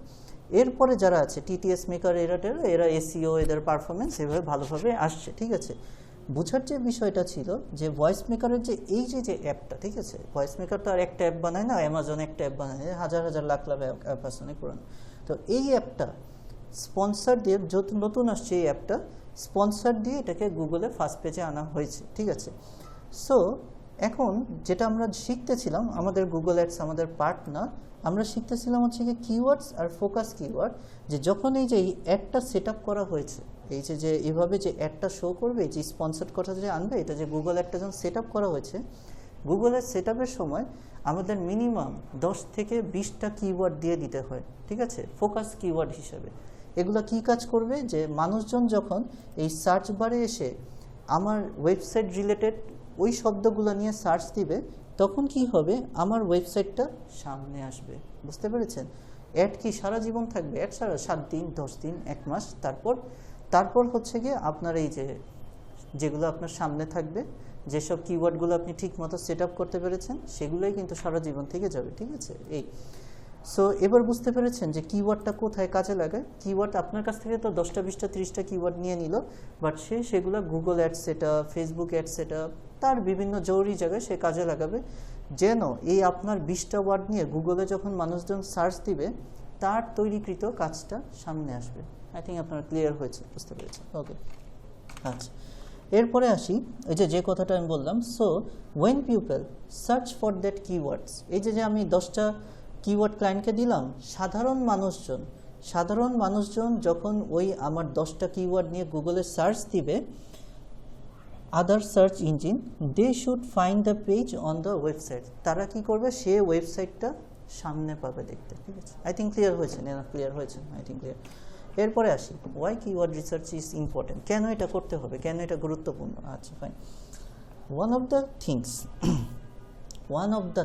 এরপরে যারা আছে টিটিএস মেকার, এরা এসইও, এদের পারফরমেন্স এভাবে ভালোভাবে আসছে, ঠিক আছে। বোঝার যে বিষয়টা ছিল যে ভয়েস মেকারের যে এই যে অ্যাপটা, ঠিক আছে, ভয়েস মেকার তো আর একটা অ্যাপ বানায় না, অ্যামাজন একটা অ্যাপ বানায়, হাজার হাজার লাখ লাখ অ্যাপ আছে অনেক পুরানো। তো এই অ্যাপটা স্পন্সর দিয়ে, যত নতুন আসছে এই অ্যাপটা স্পন্সর দিয়ে এটাকে গুগলে ফার্স্ট পেজে আনা হয়েছে, ঠিক আছে। সো এখন যেটা আমরা শিখতেছিলাম, আমাদের গুগল অ্যাডস আমাদের পার্ট না, আমরা শিখতেছিলাম হচ্ছে কি কিওয়ার্ডস আর ফোকাস কিওয়ার্ড। যে যখন এই যে অ্যাডটা সেট আপ করা হয়েছে, এই যে এইভাবে যে অ্যাডটা শো করবে, যে স্পন্সর্ড কথা যে আনবে, এটা যে গুগল অ্যাডটা যখন সেট আপ করা হয়েছে, গুগলের সেট আপের সময় আমাদের মিনিমাম 10 থেকে 20টা কিওয়ার্ড দিয়ে দিতে হয়, ঠিক আছে, ফোকাস কিওয়ার্ড হিসেবে। এগুলো কি কাজ করবে, যে মানুষজন যখন এই সার্চ বারে এসে আমার ওয়েবসাইট রিলেটেড ওই শব্দগুলো নিয়ে সার্চ দিবে, তখন কি হবে, আমার ওয়েবসাইটটা সামনে আসবে, বুঝতে পেরেছেন। অ্যাড কি সারা জীবন থাকবে? অ্যাড সারা 7 দিন, 10 দিন, 1 মাস, তারপর হচ্ছে গিয়ে আপনার এই যেগুলো আপনার সামনে থাকবে, যেসব কিওয়ার্ডগুলো আপনি ঠিক মতো সেট আপ করতে পেরেছেন, সেগুলোই কিন্তু সারা জীবন থেকে যাবে, ঠিক আছে। এই সো এবার বুঝতে পেরেছেন যে কিওয়ার্ডটা কোথায় কাজে লাগায়। কিওয়ার্ড আপনার কাছ থেকে তো 10টা, 20টা, 30টা কিওয়ার্ড নিয়ে নিল, বাট সেগুলো গুগল অ্যাডস সেটা, ফেসবুক অ্যাডস সেটা, তার বিভিন্ন জরুরি জায়গায় সে কাজে লাগাবে, যেন এই আপনার 20টা ওয়ার্ড নিয়ে গুগলে যখন মানুষজন সার্চ দিবে তার তৈরিকৃত কাজটা সামনে আসবে। আই থিঙ্ক আপনার ক্লিয়ার হয়েছে, বুঝতে পেরেছেন। ওকে, আচ্ছা, এরপরে আসি এই যে কথাটা আমি বললাম। So when people search for that keywords, এই যে আমি 10টা কিওয়ার্ড ক্লায়েন্টকে দিলাম, সাধারণ মানুষজন যখন ওই আমার 10টা কিওয়ার্ড নিয়ে গুগলে সার্চ দিবে, other search engine, they should find the page on the website, তারা কি করবে, সে ওয়েবসাইটটা সামনে পাবে দেখতে, ঠিক আছে। আই থিঙ্ক ক্লিয়ার হয়েছে, ক্লিয়ার হয়েছে, আই থিঙ্ক ক্লিয়ার। এরপরে আসি, why keyword research is important, কেন এটা করতে হবে, কেন এটা গুরুত্বপূর্ণ। আচ্ছা fine, one of the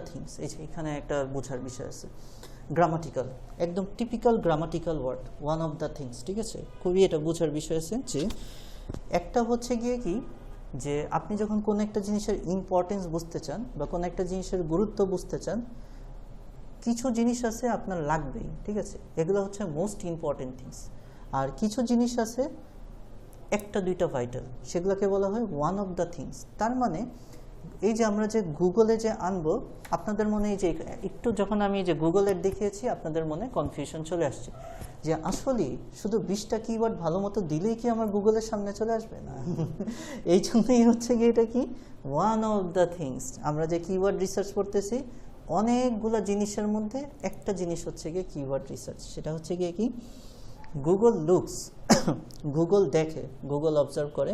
things, এই যে এখানে একটা বোঝার বিষয় আছে, গ্রামাটিক্যাল, একদম typical grammatical word, one of the things, ঠিক আছে, খুবই এটা বোঝার বিষয় আছে। যে একটা হচ্ছে গিয়ে কি, যে আপনি যখন কোনো একটা জিনিসের ইম্পর্টেন্স বুঝতে চান বা কোনো একটা জিনিসের গুরুত্ব বুঝতে চান, কিছু জিনিস আছে আপনার লাগবেই, ঠিক আছে, এগুলো হচ্ছে মোস্ট ইম্পর্টেন্ট থিংস। আর কিছু জিনিস আছে 1টা 2টা ভাইটাল, সেগুলোকে বলা হয় ওয়ান অফ দ্য থিংস। তার মানে এই যে আমরা যে গুগলে যে আনবো, আপনাদের মনে এই যে একটু যখন আমি এই যে গুগলের দেখিয়েছি, আপনাদের মনে কনফিউশন চলে আসছে যে আসলে শুধু 20টা কিওয়ার্ড ভালো মতো দিলেই কি আমার গুগলের সামনে চলে আসবে না। এই জন্যই হচ্ছে গিয়ে এটা কি ওয়ান অফ দ্য থিংস। আমরা যে কিওয়ার্ড রিসার্চ করতেছি, অনেকগুলো জিনিসের মধ্যে একটা জিনিস হচ্ছে গিয়ে কিওয়ার্ড রিসার্চ। সেটা হচ্ছে গিয়ে কি, গুগল লুকস, গুগল দেখে, গুগল অবজার্ভ করে,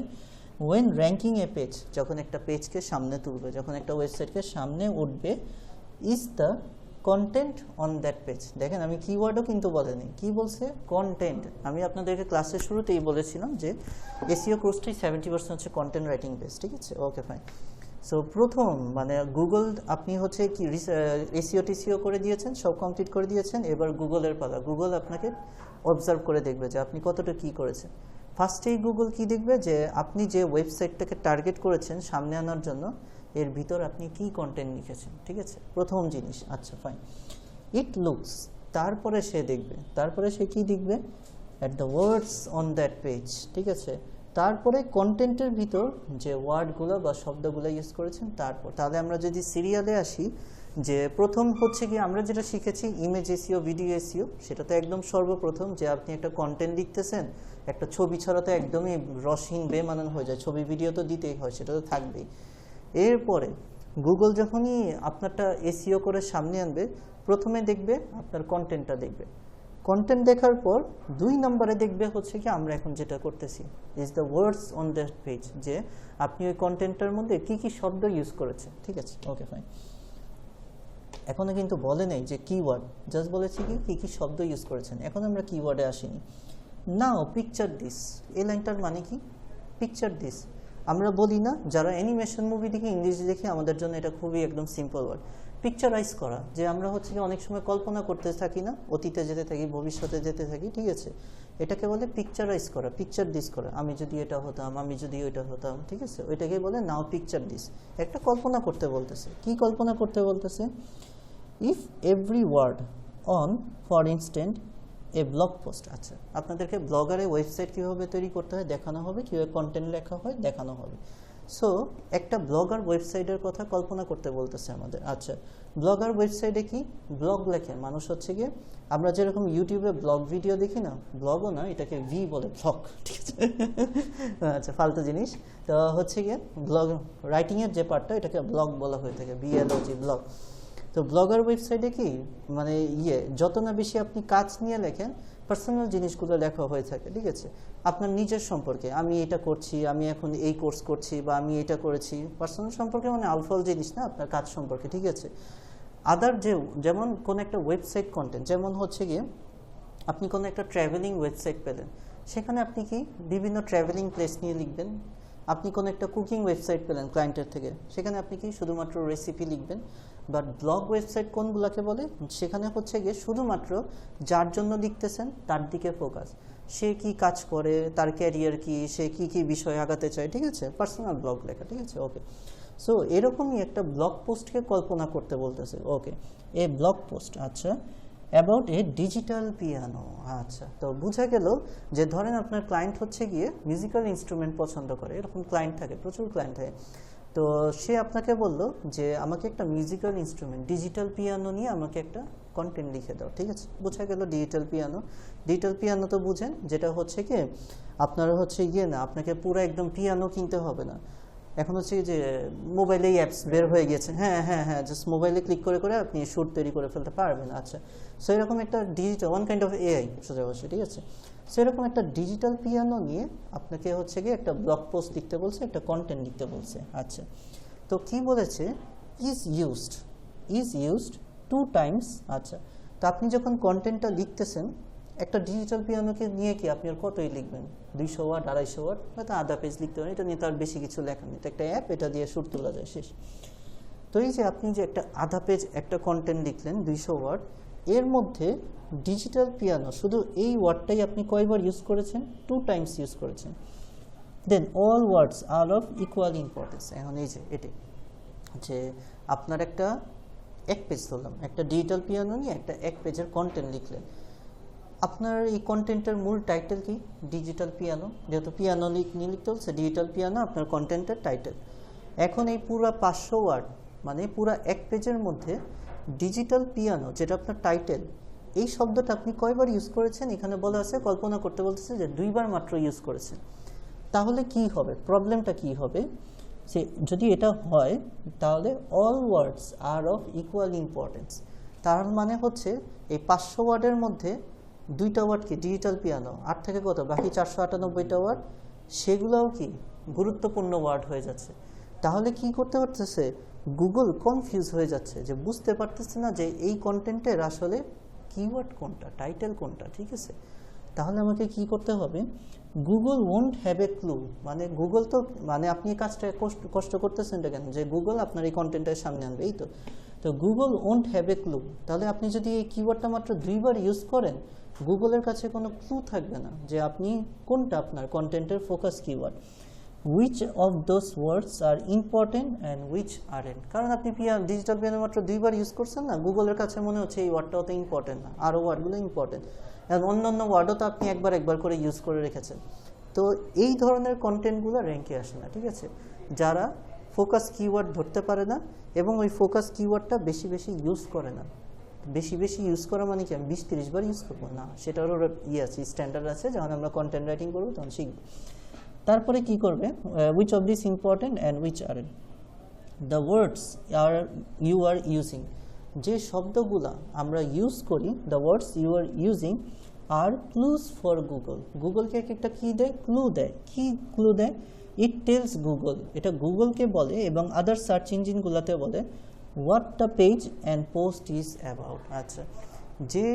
ওয়েন র্যাঙ্কিং এ পেজ, যখন একটা পেজকে সামনে তুলবে, যখন একটা ওয়েবসাইটকে সামনে উঠবে, is the content on that page. দেখেন আমি কিওয়ার্ডও কিন্তু বলেনি, কি বলছে, কন্টেন্ট। আমি আপনাদেরকে ক্লাসের শুরুতেই বলেছিলাম যে এসইও কোর্সটাই 70% হচ্ছে কন্টেন্ট রাইটিং বেস, ঠিক আছে। Okay fine. সো প্রথম মানে গুগল, আপনি হচ্ছে কি এসইও টিসিও করে দিয়েছেন, সব কমপ্লিট করে দিয়েছেন, এবার গুগলের পালা। গুগল আপনাকে অবজার্ভ করে দেখবে যে আপনি কতটা কি করেছেন। ফার্স্টেই গুগল কি দেখবে যে আপনি যে ওয়েবসাইটটাকে টার্গেট করেছেন সামনে আনার জন্য এর ভিতর আপনি কি কন্টেন্ট লিখেছেন, ঠিক আছে, প্রথম জিনিস। আচ্ছা ফাইন, ইট লুকস, তারপরে সে দেখবে, তারপরে সে কি দেখবে, at the words on that page, ঠিক আছে, তারপরে কন্টেন্টের ভিতর যে ওয়ার্ডগুলো বা শব্দগুলো ইউজ করেছেন তারপর। তাহলে আমরা যদি সিরিয়ালে আসি, যে প্রথম হচ্ছে কি আমরা যেটা শিখেছি ইমেজ এসইও, ভিডিও এসইও, সেটা তো একদম সর্বপ্রথম, যে আপনি একটা কন্টেন্ট লিখতেছেন, একটা ছবি ছাড়া তো একদমই রসহীন বেমানান হয়ে যায়, ছবি ভিডিও তো দিতেই হয়, সেটা তো থাকবেই। এরপরে গুগল যখনই আপনারটা এসইও করে সামনে আনবে, প্রথমে দেখবে আপনার কন্টেন্টটা দেখবে, কন্টেন্ট দেখার পর 2 নম্বরে দেখবে হচ্ছে কি আমরা এখন যেটা করতেছি is the words on that page, যে আপনি ওই কন্টেন্টটার মধ্যে কি কি শব্দ ইউজ করেছেন, ঠিক আছে, ওকে ফাইন। এখনো কিন্তু বলে নেই যে কিওয়ার্ড, জাস্ট বলেছি কি কি শব্দ ইউজ করেছেন, এখন আমরা কিওয়ার্ডে আসিনি। নাও পিকচার দিস, এই লাইনটার মানে কি, পিকচার দিস। আমরা বলি না, যারা অ্যানিমেশন মুভি দেখি, ইংরেজি দেখি, আমাদের জন্য এটা খুবই একদম সিম্পল ওয়ার্ড, পিকচারাইজ করা, যে আমরা হচ্ছে কি অনেক সময় কল্পনা করতে থাকি না, অতীতে যেতে থাকি, ভবিষ্যতে যেতে থাকি, ঠিক আছে, এটাকে বলে পিকচারাইজ করা, পিকচার দিস করা, আমি যদি এটা হতাম, আমি যদি ওইটা হতাম, ঠিক আছে, ওইটাকে বলে নাও পিকচার দিস, একটা কল্পনা করতে বলতেছে। কি কল্পনা করতে বলতেছে, if every word on for instant a blog post. আচ্ছা, আপনাদেরকে ব্লগারে ওয়েবসাইট কীভাবে তৈরি করতে হয় দেখানো হবে, কীভাবে কন্টেন্ট লেখা হয় দেখানো হবে। সো একটা ব্লগার ওয়েবসাইটের কথা কল্পনা করতে বলতেছে আমাদের। আচ্ছা, ব্লগার ওয়েবসাইটে কি ব্লগ লেখে মানুষ, হচ্ছে গিয়ে আমরা যেরকম ইউটিউবে ব্লগ ভিডিও দেখি না, ব্লগও না, এটাকে ভি বলে, ব্লগ, ঠিক আছে। আচ্ছা, ফালতু জিনিস। তো হচ্ছে গিয়ে ব্লগ রাইটিংয়ের যে পার্টটা, এটাকে ব্লগ বলা হয়ে থাকে, BLOG, ব্লগ। তো ব্লগার ওয়েবসাইটে কি মানে যত না বেশি আপনি কাজ নিয়ে লেখেন, পার্সোনাল জিনিসগুলো লেখা হয়ে থাকে, ঠিক আছে, আপনার নিজের সম্পর্কে, আমি এটা করছি, আমি এখন এই কোর্স করছি, বা আমি এটা করেছি, পার্সোনাল সম্পর্কে মানে আউটফল জিনিস না, আপনার কাজ সম্পর্কে, ঠিক আছে। আদার যেমন কোন একটা ওয়েবসাইট কন্টেন্ট, যেমন হচ্ছে গিয়ে আপনি কোনো একটা ট্রাভেলিং ওয়েবসাইট পেলেন, সেখানে আপনি কি বিভিন্ন ট্রাভেলিং প্লেস নিয়ে লিখবেন। আপনি কোনো একটা কুকিং ওয়েবসাইট পেলেন ক্লায়েন্টের থেকে, সেখানে আপনি কি শুধুমাত্র রেসিপি লিখবেন। বাট ব্লগ ওয়েবসাইট কোনগুলোকে বলে, সেখানে হচ্ছে গিয়ে শুধুমাত্র যার জন্য লিখতেছেন তার দিকে ফোকাস, সে কি কাজ করে, তার ক্যারিয়ার কি, সে কি কি বিষয়ে আগাতে চায়, ঠিক আছে, পার্সোনাল ব্লগ লেখা, ঠিক আছে, ওকে। সো এরকমই একটা ব্লগ পোস্টকে কল্পনা করতে বলতেছে, ওকে, এ ব্লগ পোস্ট, আচ্ছা, অ্যাবাউট এ ডিজিটাল পিয়ানো। আচ্ছা, তো বোঝা গেল যে ধরেন আপনার ক্লায়েন্ট হচ্ছে গিয়ে মিউজিক্যাল ইনস্ট্রুমেন্ট পছন্দ করে, এরকম ক্লায়েন্ট থাকে, প্রচুর ক্লায়েন্ট থাকে। তো সে আপনাকে বলল যে আমাকে একটা মিউজিক্যাল ইনস্ট্রুমেন্ট ডিজিটাল পিয়ানো নিয়ে আমাকে একটা কন্টেন্ট লিখে দাও, ঠিক আছে, বোঝা গেল ডিজিটাল পিয়ানো। ডিজিটাল পিয়ানো তো বুঝেন, যেটা হচ্ছে কি আপনার হচ্ছে না, আপনাকে পুরো একদম পিয়ানো কিনতে হবে না, এখন হচ্ছে যে মোবাইলেই অ্যাপস বের হয়ে গেছে, হ্যাঁ হ্যাঁ হ্যাঁ, জাস্ট মোবাইলে ক্লিক করে করে আপনি সুর তৈরি করে ফেলতে পারবেন। আচ্ছা, সো এরকম একটা digital one kind of AI সোজা বসে, ঠিক আছে, সো এরকম একটা ডিজিটাল পিয়ানো নিয়ে আপনাকে হচ্ছে গিয়ে একটা ব্লগ পোস্ট লিখতে বলছে, একটা কন্টেন্ট লিখতে বলছে। আচ্ছা, তো কি বলেছে, ইজ ইউজড 2 টাইমস। আচ্ছা, তো আপনি যখন কন্টেন্টটা লিখতেছেন, একটা ডিজিটাল পিয়ানোকে নিয়ে কি আপনি আর কতই লিখবেন, 200 ওয়ার্ড, 250 ওয়ার্ড, হয়তো আধা পেজ লিখতে পারেন, এটা নিয়ে তার বেশি কিছু লেখা নেই, এটা একটা অ্যাপ, এটা দিয়ে সুর তোলা যায়, শেষ। তো এই যে আপনি যে একটা আধা পেজ একটা কন্টেন্ট লিখলেন 200 ওয়ার্ড, এর মধ্যে ডিজিটাল পিয়ানো শুধু এই ওয়ার্ডটাই আপনি কয়বার ইউজ করেছেন, 2 টাইমস ইউজ করেছেন। Then all words are of equal importance. এখন এই যে এটাই যে আপনার একটা এক পেজ ধরলাম, একটা ডিজিটাল পিয়ানো নিয়ে একটা 1 পেজের কন্টেন্ট লিখলেন, আপনার এই কন্টেন্টের মূল টাইটেল কি, ডিজিটাল পিয়ানো, যেহেতু পিয়ানো নিয়ে লিখতে বলছে, ডিজিটাল পিয়ানো আপনার কন্টেন্টের টাইটেল। এখন এই পুরো 500 ওয়ার্ড মানে পুরো 1 পেজের মধ্যে ডিজিটাল পিয়ানো যেটা আপনার টাইটেল, এই শব্দটা আপনি কয়বার ইউজ করেছেন, এখানে বলা আছে, কল্পনা করতে বলতেছে যে 2 বার মাত্র ইউজ করেছেন। তাহলে কি হবে, প্রবলেমটা কি হবে, যে যদি এটা হয় তাহলে all words are of equal importance, তার মানে হচ্ছে এই 500 ওয়ার্ডের মধ্যে 2টা ওয়ার্ড কি ডিজিটাল পিয়ানো, 8 থেকে কত বাকি 498টা ওয়ার্ড, সেগুলোও কি গুরুত্বপূর্ণ ওয়ার্ড হয়ে যাচ্ছে। তাহলে কি করতে পারতেছে, গুগল কনফিউজ হয়ে যাচ্ছে, যে বুঝতে পারতেছে না যে এই কন্টেন্টের আসলে কিওয়ার্ড কোনটা, টাইটেল কোনটা, ঠিক আছে। তাহলে আমাকে কি করতে হবে, Google won't have a clue, মানে গুগল তো মানে আপনি এই কাজটা কষ্ট করতেছেন এটা কেন, যে গুগল আপনার এই কন্টেন্টের সামনে আনবে, এই তো। তো Google won't have a clue, তাহলে আপনি যদি এই কিওয়ার্ডটা মাত্র 2 বার ইউজ করেন, গুগলের কাছে কোনো ক্লু থাকবে না যে আপনি কোনটা আপনার কন্টেন্টের focus keyword, which of those words are important and which aren't। কারণ আপনি ডিজিটাল পিয়ানো মাত্র 2বার ইউজ করছেন না, গুগলের কাছে মনে হচ্ছে এই ওয়ার্ডটা অত ইম্পর্টেন্ট না, আরও ওয়ার্ডগুলো ইম্পর্টেন্ট, এবং অন্যান্য ওয়ার্ডও তো আপনি একবার করে ইউজ করে রেখেছেন। তো এই ধরনের কন্টেন্টগুলো র্যাঙ্কে আসে না, ঠিক আছে, যারা ফোকাস কিওয়ার্ড ধরতে পারে না এবং ওই ফোকাস কিওয়ার্ডটা বেশি ইউজ করে না। বেশি ইউজ করা মানে কি আমি 20-30 বার ইউজ করবো না, সেটারও আছে, স্ট্যান্ডার্ড আছে, যখন আমরা কন্টেন্ট রাইটিং করবো তখন শিখব। তারপরে কি করবে, which of these important and which aren't, the words you are using, যে শব্দগুলা আমরা ইউজ করি, the words you are using are clues for Google। গুগলকে একটা কি দেয়, ক্লু দেয়। কি ক্লু দেয়, it tells Google, এটা গুগলকে বলে এবং আদার সার্চ ইঞ্জিনগুলোতে বলে what the page and post is about। আচ্ছা, যে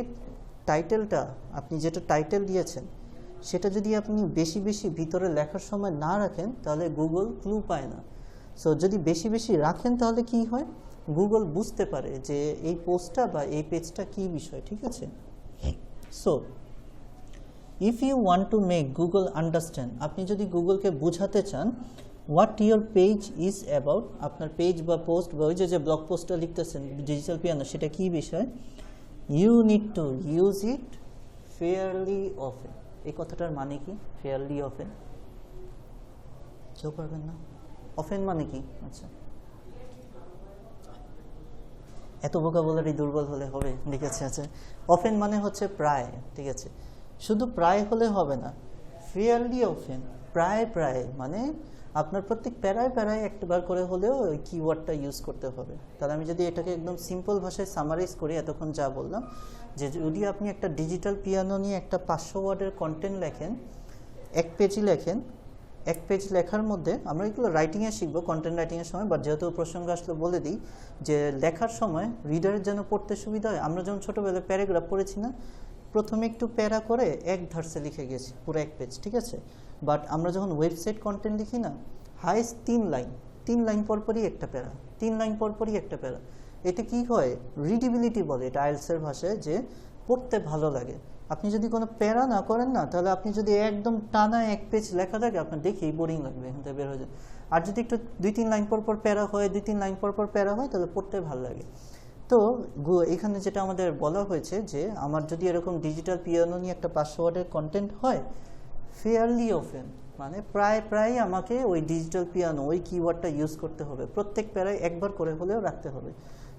টাইটেলটা আপনি যেটা টাইটেল দিয়েছেন সেটা যদি আপনি বেশি ভিতরে লেখার সময় না রাখেন তাহলে গুগল ক্লু পায় না। সো যদি বেশি রাখেন তাহলে কি হয়, গুগল বুঝতে পারে যে এই পোস্টটা বা এই পেজটা কি বিষয়, ঠিক আছে। So if you want to make Google understand, আপনি যদি গুগলকে বোঝাতে চান what your page is about, আপনার পেজ বা পোস্ট বা ওই যে ব্লগ পোস্টটা লিখতেছেন ডিজিটাল পিয়ানো সেটা কি বিষয়, you need to use it fairly often. এই কথাটার মানে কি, ফেয়ারলি অফেন, কেউ পারবেন না, অফেন মানে কি? আচ্ছা, এত ভোকাবুলারি দুর্বল হলে হবে, ঠিক আছে। আচ্ছা, অফেন মানে হচ্ছে প্রায়, ঠিক আছে, শুধু প্রায় হলে হবে না, ফেয়ারলি অফেন, প্রায় মানে আপনার প্রত্যেক প্যারায় একবার করে হলেও ওই কিওয়ার্ডটা ইউজ করতে হবে। তাহলে আমি যদি এটাকে একদম সিম্পল ভাষায় সামারাইজ করি এতক্ষণ যা বললাম, যে যদি আপনি একটা ডিজিটাল পিয়ানো নিয়ে একটা 500 ওয়ার্ডের কন্টেন্ট লেখেন, এক পেজ লেখার মধ্যে, আমরা এগুলো রাইটিংয়ে শিখবো কন্টেন্ট রাইটিংয়ের সময়, বাট যেহেতু প্রসঙ্গ আসলে বলে দিই যে লেখার সময় রিডারের যেন পড়তে সুবিধা হয়। আমরা যখন ছোটোবেলায় প্যারাগ্রাফ পড়েছি না, প্রথমে একটু প্যারা করে এক ধার্সে লিখে গেছি পুরো এক পেজ, ঠিক আছে। বাট আমরা যখন ওয়েবসাইট কন্টেন্ট লিখি না, হাইস্ট 3 লাইন পরপরই একটা প্যারা, 3 লাইন পরপরই একটা প্যারা। এতে কি হয়, রিডিবিলিটি বলে এটা আইএলটিএস ভাষায়, যে পড়তে ভালো লাগে। আপনি যদি কোনো প্যারা না করেন না, তাহলে আপনি যদি একদম টানা এক পেজ লেখা থাকে আপনার দেখেই বোরিং লাগবে, এখান থেকে বের হয়ে যায়। আর যদি একটু 2-3 লাইন পর প্যারা হয়, 2-3 লাইন পর প্যারা হয়, তাহলে পড়তে ভালো লাগে। তো এখানে যেটা আমাদের বলা হয়েছে যে আমার যদি এরকম ডিজিটাল পিয়ানো নিয়ে একটা 500 ওয়ার্ডের কন্টেন্ট হয়, ফেয়ারলি অফেন মানে প্রায় আমাকে ওই ডিজিটাল পিয়ানো ওই কিওয়ার্ডটা ইউজ করতে হবে, প্রত্যেক প্যারায় একবার করে হলেও রাখতে হবে।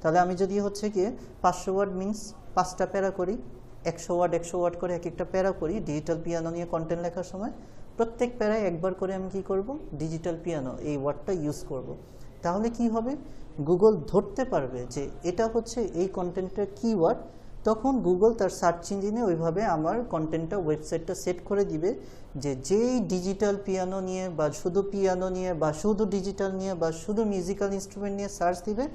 তাহলে আমি যদি হচ্ছে গিয়ে 500 ওয়ার্ড মিনস 5টা প্যারা করি, 100 ওয়ার্ড করে এক একটা প্যারা করি ডিজিটাল পিয়ানো নিয়ে কন্টেন্ট লেখার সময়, প্রত্যেক প্যারায় একবার করে আমি কি করব, ডিজিটাল পিয়ানো এই ওয়ার্ডটা ইউজ করব। তাহলে কি হবে, গুগল ধরতে পারবে যে এটা হচ্ছে এই কন্টেন্টের কিওয়ার্ড, তখন গুগল তার সার্চ ইঞ্জিনে ওইভাবে আমার কন্টেন্টটা ওয়েবসাইটটা সেট করে দিবে যে যেই ডিজিটাল পিয়ানো নিয়ে বা শুধু পিয়ানো নিয়ে বা শুধু ডিজিটাল নিয়ে বা শুধু মিউজিক্যাল ইনস্ট্রুমেন্ট নিয়ে সার্চ দিবে,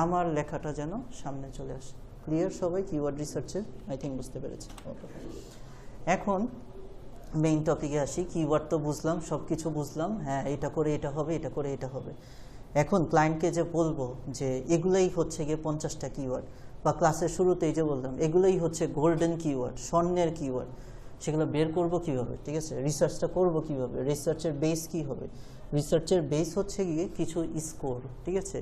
আমার লেখাটা যেন সামনে চলে আসে। ক্লিয়ার সবাই কিওয়ার্ড রিসার্চের? আই থিঙ্ক বুঝতে পেরেছি। ওকে, এখন মেইন টপিকে আসি। কিওয়ার্ড তো বুঝলাম, সব কিছু বুঝলাম, হ্যাঁ এটা করে এটা হবে, এটা করে এটা হবে। এখন ক্লায়েন্টকে যে বলবো যে এগুলোই হচ্ছে গিয়ে 50টা কিওয়ার্ড, বা ক্লাসের শুরুতেই যে বললাম এগুলোই হচ্ছে গোল্ডেন কিওয়ার্ড, স্বর্ণের কিওয়ার্ড, সেগুলো বের করব কিভাবে, ঠিক আছে, রিসার্চটা করব কিভাবে, রিসার্চের বেস কি হবে? রিসার্চের বেস হচ্ছে গিয়ে কিছু স্কোর, ঠিক আছে,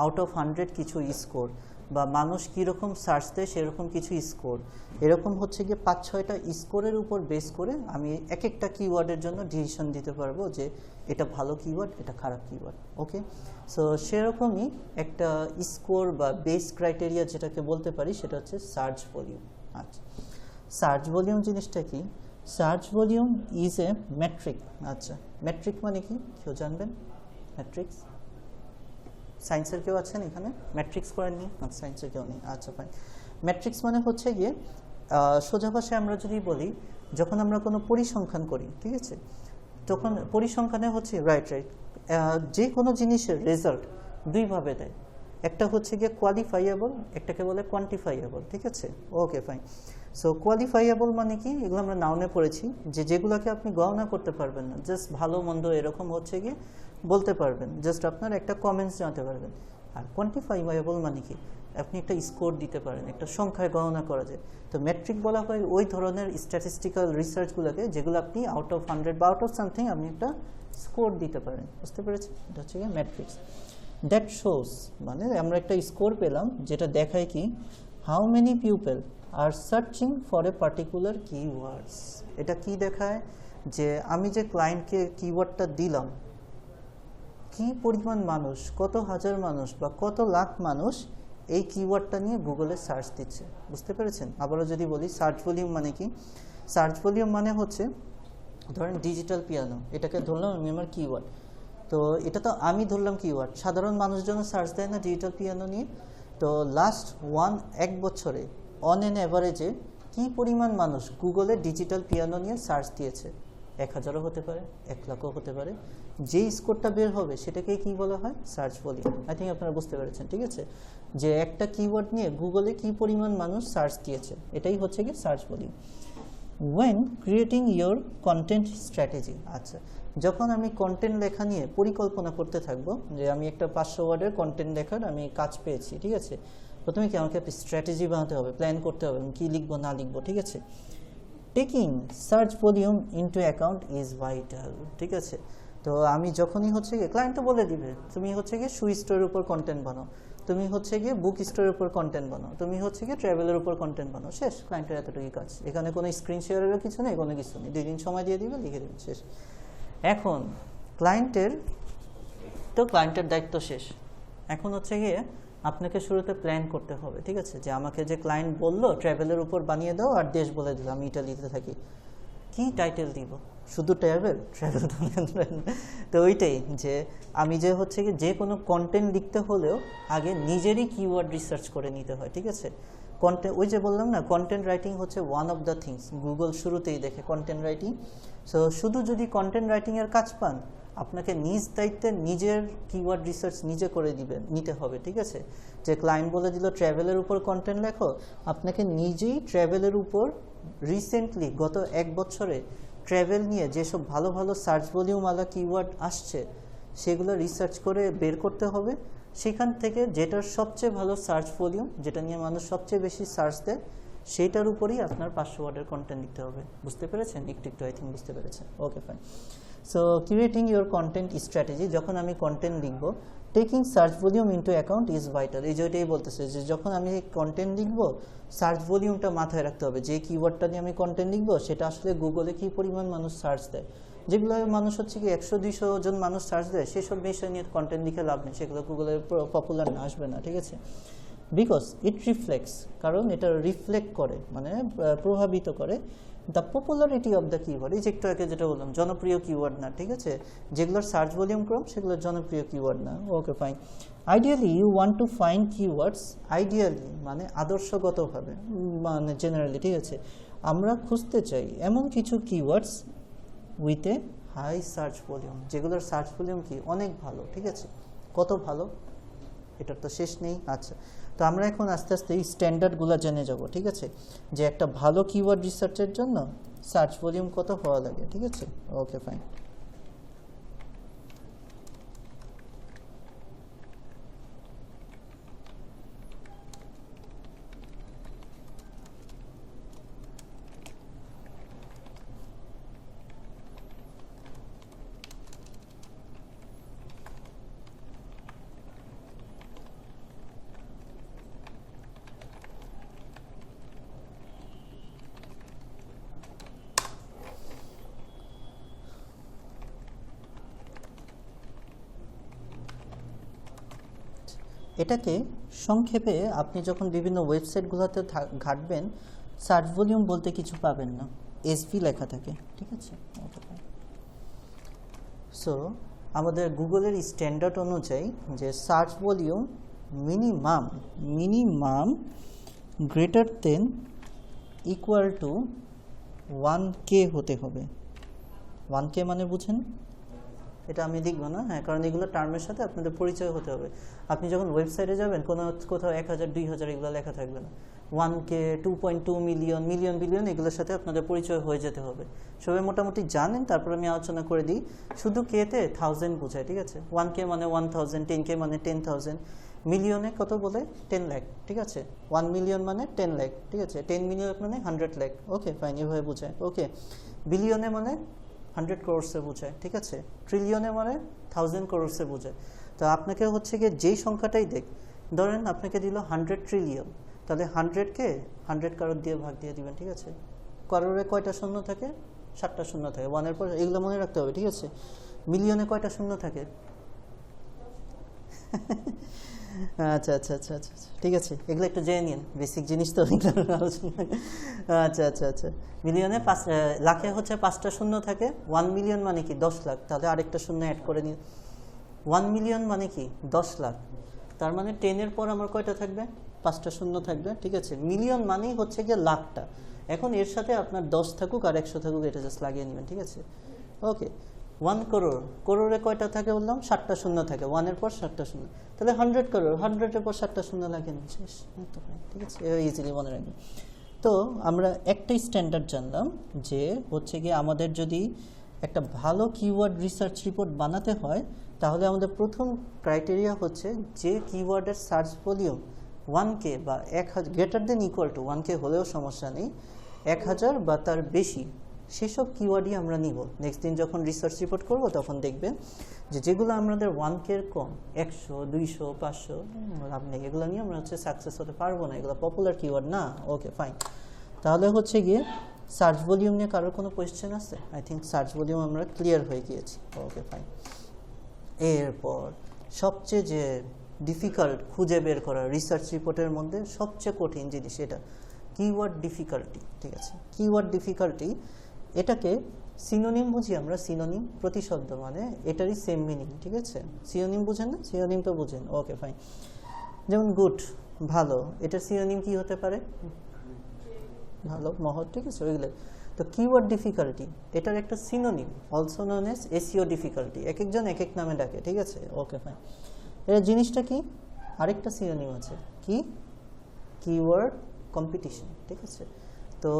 আউট অফ 100 কিছু স্কোর, বা মানুষ কীরকম সার্চ দেয় সেরকম কিছু স্কোর, এরকম হচ্ছে গিয়ে 5-6টা স্কোরের উপর বেস করে আমি এক একটা কিওয়ার্ডের জন্য ডিসিশন দিতে পারবো যে এটা ভালো কিওয়ার্ড, এটা খারাপ কিওয়ার্ড। ওকে, সো সেরকমই একটা স্কোর বা বেস ক্রাইটেরিয়া যেটাকে বলতে পারি সেটা হচ্ছে সার্চ ভলিউম। আচ্ছা, সার্চ ভলিউম জিনিসটা কি? Search volume is a metric. আচ্ছা, মেট্রিক মানে কি কেউ জানবেন? ম্যাট্রিক্স সায়েন্সের কেউ আছেন এখানে? ম্যাট্রিক্স করেননি? আচ্ছা, সায়েন্সের কেউ নেই। আচ্ছা ফাইন। ম্যাট্রিক্স মানে হচ্ছে গিয়ে সোজা ভাষায় আমরা যদি বলি, যখন আমরা কোনো পরিসংখ্যান করি, ঠিক আছে, তখন পরিসংখ্যানে হচ্ছে রাইট যে কোনো জিনিসের রেজাল্ট দুইভাবে দেয়, একটা হচ্ছে গিয়ে কোয়ালিফাইয়েবল, একটাকে বলে কোয়ান্টিফাইয়েবল, ঠিক আছে। Okay fine. সো কোয়ালিফাইয়েবল মানে কি, এগুলো আমরা নাউনে পড়েছি, যে যেগুলোকে আপনি গণনা করতে পারবেন না, জাস্ট ভালো মন্দ এরকম হচ্ছে গিয়ে বলতে পারবেন, জাস্ট আপনার একটা কমেন্টস জানাতে পারবেন। আর কোয়ান্টিফাইয়েবল মানে কি, আপনি একটা স্কোর দিতে পারেন, একটা সংখ্যায় গণনা করা যায়। তো মেট্রিক বলা হয় ওই ধরনের স্ট্যাটিস্টিক্যাল রিসার্চগুলোকে যেগুলো আপনি আউট অফ 100 বা আউট অফ সামথিং আপনি একটা স্কোর দিতে পারেন, বুঝতে পেরেছেন? এটা হচ্ছে গিয়ে ম্যাট্রিক্স। দ্যাট শোস মানে আমরা একটা স্কোর পেলাম যেটা দেখায় কি how many people R searching for a particular keywords. এটা কি দেখায় যে আমি যে ক্লায়েন্টকে কিওয়ার্ডটা দিলাম, কি পরিমাণ মানুষ, কত হাজার মানুষ বা কত লাখ মানুষ এই কিওয়ার্ডটা নিয়ে গুগলে সার্চ দিচ্ছে, বুঝতে পেরেছেন? আবারও যদি বলি সার্চ ভলিউম মানে কি, সার্চ ভলিউম মানে হচ্ছে ধরেন ডিজিটাল পিয়ানো, এটাকে ধরলাম আমি আমার কিওয়ার্ড। তো এটা তো আমি ধরলাম কিওয়ার্ড, সাধারণ মানুষজন সার্চ দেয় না ডিজিটাল পিয়ানো নিয়ে। তো লাস্ট এক বছরে অন এন অ্যাভারেজে কি পরিমাণ মানুষ গুগলে ডিজিটাল পিয়ানো নিয়ে সার্চ দিয়েছে? 1000ও হতে পারে, 1 লাখও হতে পারে। যেই স্কোরটা বের হবে সেটাকে কি বলা হয়? Search volume. আই থিঙ্ক আপনারা বুঝতে পেরেছেন, ঠিক আছে? যে একটা কিওয়ার্ড নিয়ে গুগলে কি পরিমাণ মানুষ সার্চ দিয়েছে, এটাই হচ্ছে কি search volume. when creating your content strategy, আচ্ছা যখন আমি কন্টেন্ট লেখা নিয়ে পরিকল্পনা করতে থাকবো, যে আমি একটা 500 ওয়ার্ডের কন্টেন্ট লেখার আমি কাজ পেয়েছি, ঠিক আছে? প্রথমে কি আমাকে একটা স্ট্র্যাটেজি বানাতে হবে, প্ল্যান করতে হবে আমি কী লিখবো না লিখবো, ঠিক আছে? Taking search volume into account is vital, ঠিক আছে? তো আমি যখনই হচ্ছে গিয়ে ক্লায়েন্টও বলে দিবে তুমি হচ্ছে গিয়ে শু স্টোরের উপর কন্টেন্ট বানাও, তুমি হচ্ছে গিয়ে বুক স্টোরের উপর কন্টেন্ট বানাও, তুমি হচ্ছে গিয়ে ট্রাভেলের উপর কন্টেন্ট বানাও, শেষ। ক্লায়েন্টের এতটুকুই কাজ, এখানে কোনো স্ক্রিন শেয়ারেরও কিছু নেই, কোনো কিছু নেই। 2 দিন সময় দিয়ে দিবে, লিখে দেবে, শেষ। এখন ক্লায়েন্টের দায়িত্ব শেষ। এখন হচ্ছে গিয়ে আপনাকে শুরুতে প্ল্যান করতে হবে, ঠিক আছে? যে আমাকে যে ক্লায়েন্ট বললো ট্রাভেলের উপর বানিয়ে দাও আর দেশ বলে দিল, আমি ইটালিতে থাকি, কি টাইটেল দিব? শুধু ট্রাভেল তো ওইটাই যে আমি যে হচ্ছে কি যে কোনো কন্টেন্ট লিখতে হলেও আগে নিজেরই কিওয়ার্ড রিসার্চ করে নিতে হয়, ঠিক আছে? কন্টেন্ট, ওই যে বললাম না কন্টেন্ট রাইটিং হচ্ছে one of the things Google শুরুতেই দেখে কন্টেন্ট রাইটিং। সো শুধু যদি কন্টেন্ট রাইটিংয়ের কাজ পান, আপনাকে নিজ দায়িত্বে নিজের কিওয়ার্ড রিসার্চ নিজে করে নিতে হবে, ঠিক আছে? যে ক্লায়েন্ট বলে দিল ট্রাভেলের উপর কন্টেন্ট লেখো, আপনাকে নিজেই ট্রাভেলের উপর রিসেন্টলি গত 1 বছরে ট্রাভেল নিয়ে যেসব ভালো ভালো সার্চ ভলিউমওয়ালা কিওয়ার্ড আসছে সেগুলো রিসার্চ করে বের করতে হবে। সেখান থেকে যেটার সবচেয়ে ভালো সার্চ ভলিউম, যেটা নিয়ে মানুষ সবচেয়ে বেশি সার্চ দেয়, সেইটার উপরেই আপনার 500 ওয়ার্ডের কন্টেন্ট লিখতে হবে, বুঝতে পেরেছেন? একটু আই থিঙ্ক বুঝতে পেরেছেন। Okay fine. So creating your content strategy, যখন আমি কন্টেন্ট লিখবো, taking search volume into account is vital. এই যে ওইটাই বলতেছে যে যখন আমি কন্টেন্ট লিখবো সার্চ ভলিউমটা মাথায় রাখতে হবে, যে কিওয়ার্ডটা নিয়ে আমি কন্টেন্ট লিখবো সেটা আসলে গুগলে কী পরিমাণ মানুষ সার্চ দেয়। যেগুলো মানুষ হচ্ছে কি 100-200 জন মানুষ সার্চ দেয়, সেসব বিষয় নিয়ে কন্টেন্ট লিখে লাভ নেই, সেগুলো গুগলে পপুলার না, আসবে না, ঠিক আছে? বিকজ ইট রিফ্লেক্টস, কারণ এটা রিফ্লেক্ট করে মানে প্রভাবিত করে the popularity of the keyword. এই যে একটু আগে যেটা বললাম জনপ্রিয় কিওয়ার্ড না, ঠিক আছে? যেগুলোর সার্চ ভলিউম কম সেগুলোর জনপ্রিয় কিওয়ার্ড না। Okay fine. Ideally you want to find keywords, ideally মানে আদর্শগতভাবে, মানে জেনারেলি, ঠিক আছে? আমরা খুঁজতে চাই এমন কিছু keywords with a high search volume, যেগুলোর সার্চ ভলিউম কি অনেক ভালো, ঠিক আছে? কত ভালো এটার তো শেষ নেই। আচ্ছা, তো আমরা এখন আস্তে আস্তে এই স্ট্যান্ডার্ডগুলো জেনে যাব, ঠিক আছে? যে একটা ভালো কিওয়ার্ড রিসার্চের জন্য সার্চ ভলিউম কত হওয়া লাগে, ঠিক আছে? Okay fine. এটাকে সংক্ষেপে আপনি যখন বিভিন্ন ওয়েবসাইটগুলোতে ঘাটবেন, সার্চ ভলিউম বলতে কিছু পাবেন না, এসভি লেখা থাকে, ঠিক আছে? সো আমাদের গুগলের স্ট্যান্ডার্ড অনুযায়ী যে search volume minimum greater than equal two 1K হতে হবে। 1K মানে বুঝেন? এটা আমি লিখবো না, হ্যাঁ, কারণ এগুলো টার্মের সাথে আপনাদের পরিচয় হতে হবে। আপনি যখন ওয়েবসাইটে যাবেন কোথাও 1000 2000 এগুলো লেখা থাকবে না, 1K 2.2 মিলিয়ন মিলিয়ন বিলিয়ন এগুলোর সাথে আপনাদের পরিচয় হয়ে যেতে হবে। সবাই মোটামুটি জানেন, তারপর আমি আলোচনা করে দিই। শুধু কেতে 1000 বোঝায়, ঠিক আছে, 1K মানে 1000, 10K মানে 10,000, মিলিয়নে কত বলে 10 লাখ, ঠিক আছে, 1 মিলিয়ন মানে 10 লাখ, ঠিক আছে, 10 মিলিয়ন মানে 100 লাখ, ওকে ফাইন, এভাবে বোঝায়। ওকে, বিলিয়নে মানে 100 ক্রোর্সে বোঝায়, ঠিক আছে, ট্রিলিয়নে মানে 1000 ক্রোর্সে বোঝায়। তো আপনাকে হচ্ছে গিয়ে যেই সংখ্যাটাই দেখ, ধরেন আপনাকে দিল 100 ট্রিলিয়ন, তাহলে 100কে 100 কারোর দিয়ে ভাগ দিয়ে দিবেন, ঠিক আছে। কারোরে কয়টা শূন্য থাকে? 7টা শূন্য থাকে, 1-এর পর এগুলো মনে রাখতে হবে, ঠিক আছে। মিলিয়নে কয়টা শূন্য থাকে? আচ্ছা আচ্ছা আচ্ছা আচ্ছা ঠিক আছে, এগুলো একটু জেনে নিন, বেসিক জিনিস তো আলোচনা। আচ্ছা আচ্ছা আচ্ছা, মিলিয়নে লাখে হচ্ছে 5টা শূন্য থাকে। 1 মিলিয়ন মানে কি 10 লাখ, তাহলে আরেকটা শূন্য অ্যাড করে নিন। 1 মিলিয়ন মানে কি 10 লাখ, তার মানে 10-এর পর আমার কয়টা থাকবে? 5টা শূন্য থাকবে, ঠিক আছে। মিলিয়ন মানেই হচ্ছে গিয়ে লাখটা, এখন এর সাথে আপনার 10 থাকুক আর 100 থাকুক, এটা জাস্ট লাগিয়ে নেবেন, ঠিক আছে। ওকে, 1 করোড়, করোড়ে কয়টা থাকে বললাম? 7টা শূন্য থাকে, 1-এর পর 7টা শূন্য, তাহলে 100 করোড়, 100-এর পর 7টা শূন্য লাগিয়ে নেবেন, শেষ, ঠিক আছে, ইজিলি মনে রাখবেন। তো আমরা একটাই স্ট্যান্ডার্ড জানলাম যে হচ্ছে গিয়ে আমাদের যদি একটা ভালো কিওয়ার্ড রিসার্চ রিপোর্ট বানাতে হয়, তাহলে আমাদের প্রথম ক্রাইটেরিয়া হচ্ছে যে কিওয়ার্ডের সার্চ ভলিউম 1K বা 1000 greater than equal two 1K হলেও সমস্যা নেই, 1000 বা তার বেশি, সেসব কিওয়ার্ডই আমরা নিব। নেক্সট দিন যখন রিসার্চ রিপোর্ট করব তখন দেখবেন যে যেগুলো আমাদের 1K-র কম, 100 200 500 লাভ নেই, এগুলো নিয়ে আমরা হচ্ছে সাকসেস হতে পারবো না, এগুলো পপুলার কিওয়ার্ড না। ওকে ফাইন, তাহলে হচ্ছে গিয়ে সার্চ ভলিউম নিয়ে কারোর কোনো কোয়েশ্চেন আছে? আই থিঙ্ক সার্চ ভলিউম আমরা ক্লিয়ার হয়ে গিয়েছি। ওকে ফাইন, এরপর সবচেয়ে যে ডিফিকাল্ট খুঁজে বের করা রিসার্চ রিপোর্টের মধ্যে সবচেয়ে কঠিন জিনিস, এটা কিওয়ার্ড ডিফিকাল্টি, ঠিক আছে। কিওয়ার্ড ডিফিকাল্টি, এটাকে সিনোনিম বুঝি আমরা, সিনোনিম প্রতিশব্দ মানে এটারই সেম মিনিং, ঠিক আছে। সিনোনিম বুঝেন না? সিনোনিম তো বুঝেন, ওকে ফাইন। যেমন গুড, ভালো, এটার সিনোনিম কি হতে পারে? ভালো, মহৎ, ঠিক আছে, ওইগুলো। তো কিওয়ার্ড ডিফিকাল্টি এটার একটা synonym, also known as SEO difficulty, এক একজন এক এক নামে ডাকে, ঠিক আছে। ওকে ফাইন, এর জিনিসটা কি? আরেকটা সিনোনিম আছে, কি? কিওয়ার্ড কম্পিটিশন, ঠিক আছে। তো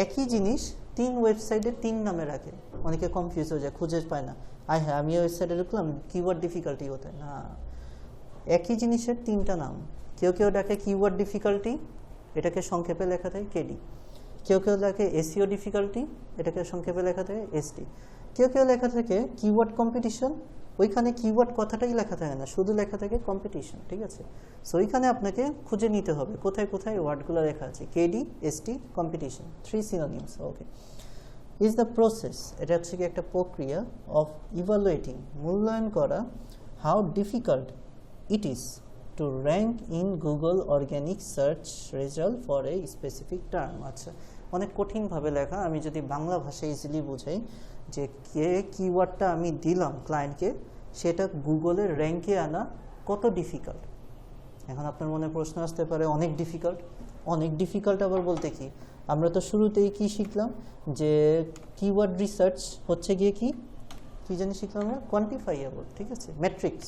একই জিনিস 3 ওয়েবসাইটে 3 নামে রাখে, অনেকে কনফিউজ হয়ে যায়, খুঁজে পায় না, হ্যাঁ আমি ওয়েবসাইটে ঢুকলাম, কিওয়ার্ড ডিফিকাল্টি হতে না, একই জিনিসের 3টা নাম। কেউ কেউ ডাকে কিওয়ার্ড ডিফিকাল্টি, এটাকে সংক্ষেপে লেখা থাকে কেডি। কেউ কেউ লেখে এসইও ডিফিকাল্টি, এটাকে সংক্ষেপে লেখা থাকে এসডি। কেউ কেউ লেখা থাকে কিওয়ার্ড কম্পিটিশন, ওইখানে কিওয়ার্ড কথাটাই লেখা থাকে না, শুধু লেখা থাকে কম্পিটিশন, ঠিক আছে। সো ওইখানে আপনাকে খুঁজে নিতে হবে কোথায় কোথায় ওয়ার্ডগুলো লেখা আছে, KD, ST, competition, 3 synonyms. Okay, is the process, এটা হচ্ছে কি একটা প্রক্রিয়া অফ ইভালুয়েটিং, মূল্যায়ন করা, how difficult it is to rank in Google organic search result for a specific term. আচ্ছা, অনেক কঠিনভাবে লেখা, আমি যদি বাংলা ভাষায় ইজিলি বোঝাই যে কে কিওয়ার্ডটা আমি দিলাম ক্লায়েন্টকে, সেটা গুগলের র্যাঙ্কে আনা কত ডিফিকাল্ট। এখন আপনার মনে প্রশ্ন আসতে পারে অনেক ডিফিকাল্ট, অনেক ডিফিকাল্ট আবার বলতে কি? আমরা তো শুরুতেই কি শিখলাম যে কিওয়ার্ড রিসার্চ হচ্ছে গিয়ে কি জানি শিখলাম আমরা? কোয়ান্টিফাইয়েবল, ঠিক আছে, ম্যাট্রিক্স,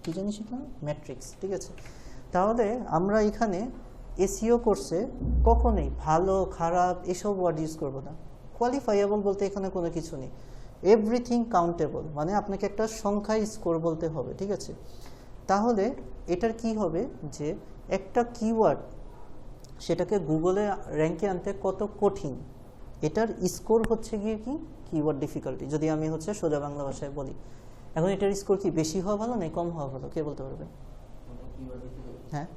কি জানি শিখলাম? ম্যাট্রিক্স, ঠিক আছে। তাহলে আমরা এখানে এসইও কোর্সে কখনোই ভালো খারাপ এসব ওয়ার্ড ইউজ করবো না। কোয়ালিফাইয়েবল বলতে এখানে কোনো কিছু নেই, এভরিথিং কাউন্টেবল, মানে আপনাকে একটা সংখ্যায় স্কোর বলতে হবে, ঠিক আছে। তাহলে এটার কি হবে যে একটা কিওয়ার্ড সেটাকে গুগলে র্যাঙ্কে আনতে কত কঠিন, এটার স্কোর হচ্ছে গিয়ে কি কিওয়ার্ড ডিফিকাল্টি, যদি আমি হচ্ছে সোজা বাংলা ভাষায় বলি। এখন এটার স্কোর কি বেশি হওয়া ভালো নাকি কম হওয়া ভালো, কে বলতে পারবে? হ্যাঁ,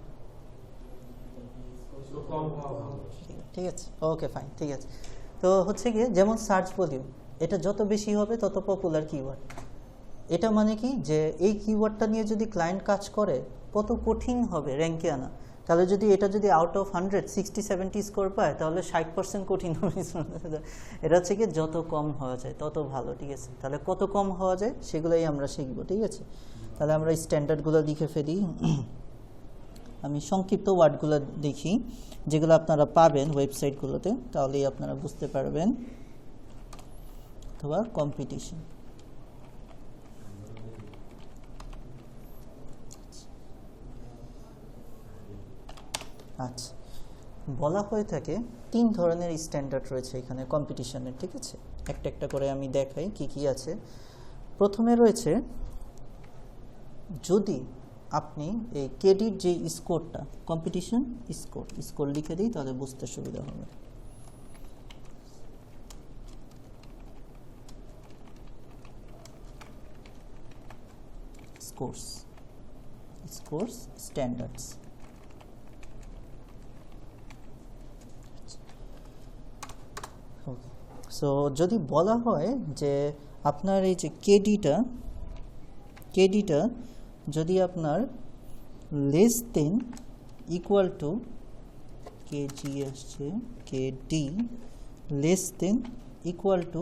ঠিক আছে, ওকে ফাইন, ঠিক আছে। তো হচ্ছে গিয়ে যেমন সার্চ ভলিউম, এটা যত বেশি হবে তত পপুলার কিওয়ার্ড। এটা মানে কি যে এই কিওয়ার্ডটা নিয়ে যদি ক্লায়েন্ট কাজ করে কত কঠিন হবে র্যাঙ্কে আনা। তাহলে যদি এটা যদি আউট অফ 100 60-70 স্কোর পায়, তাহলে 60% কঠিন হবে। এটা হচ্ছে কি যত কম হওয়া যায় তত ভালো, ঠিক আছে। তাহলে কত কম হওয়া যায় সেগুলোই আমরা শিখবো, ঠিক আছে। তাহলে আমরা স্ট্যান্ডার্ডগুলো লিখে ফেলি। আমি সংক্ষিপ্ত ওয়ার্ডগুলো দেখি যেগুলো আপনারা পাবেন ওয়েবসাইটগুলোতে, তাহলেই আপনারা বুঝতে পারবেন। অথবা কম্পিটিশন, আচ্ছা, বলা হয়ে থাকে 3 ধরনের স্ট্যান্ডার্ড রয়েছে এখানে কম্পিটিশনের, ঠিক আছে? একটা একটা করে আমি দেখাই কি কি আছে। প্রথমে রয়েছে, যদি আপনি এই কেডির যে স্কোরটা, কম্পিটিশন স্কোর লিখে দিই তাহলে বুঝতে সুবিধা হবে। Scores standards. সো যদি বলা হয় যে আপনার এই যে কেডিটা যদি আপনার লেস দেন ইকুয়াল টু কেজি আসছে, KD less than equal to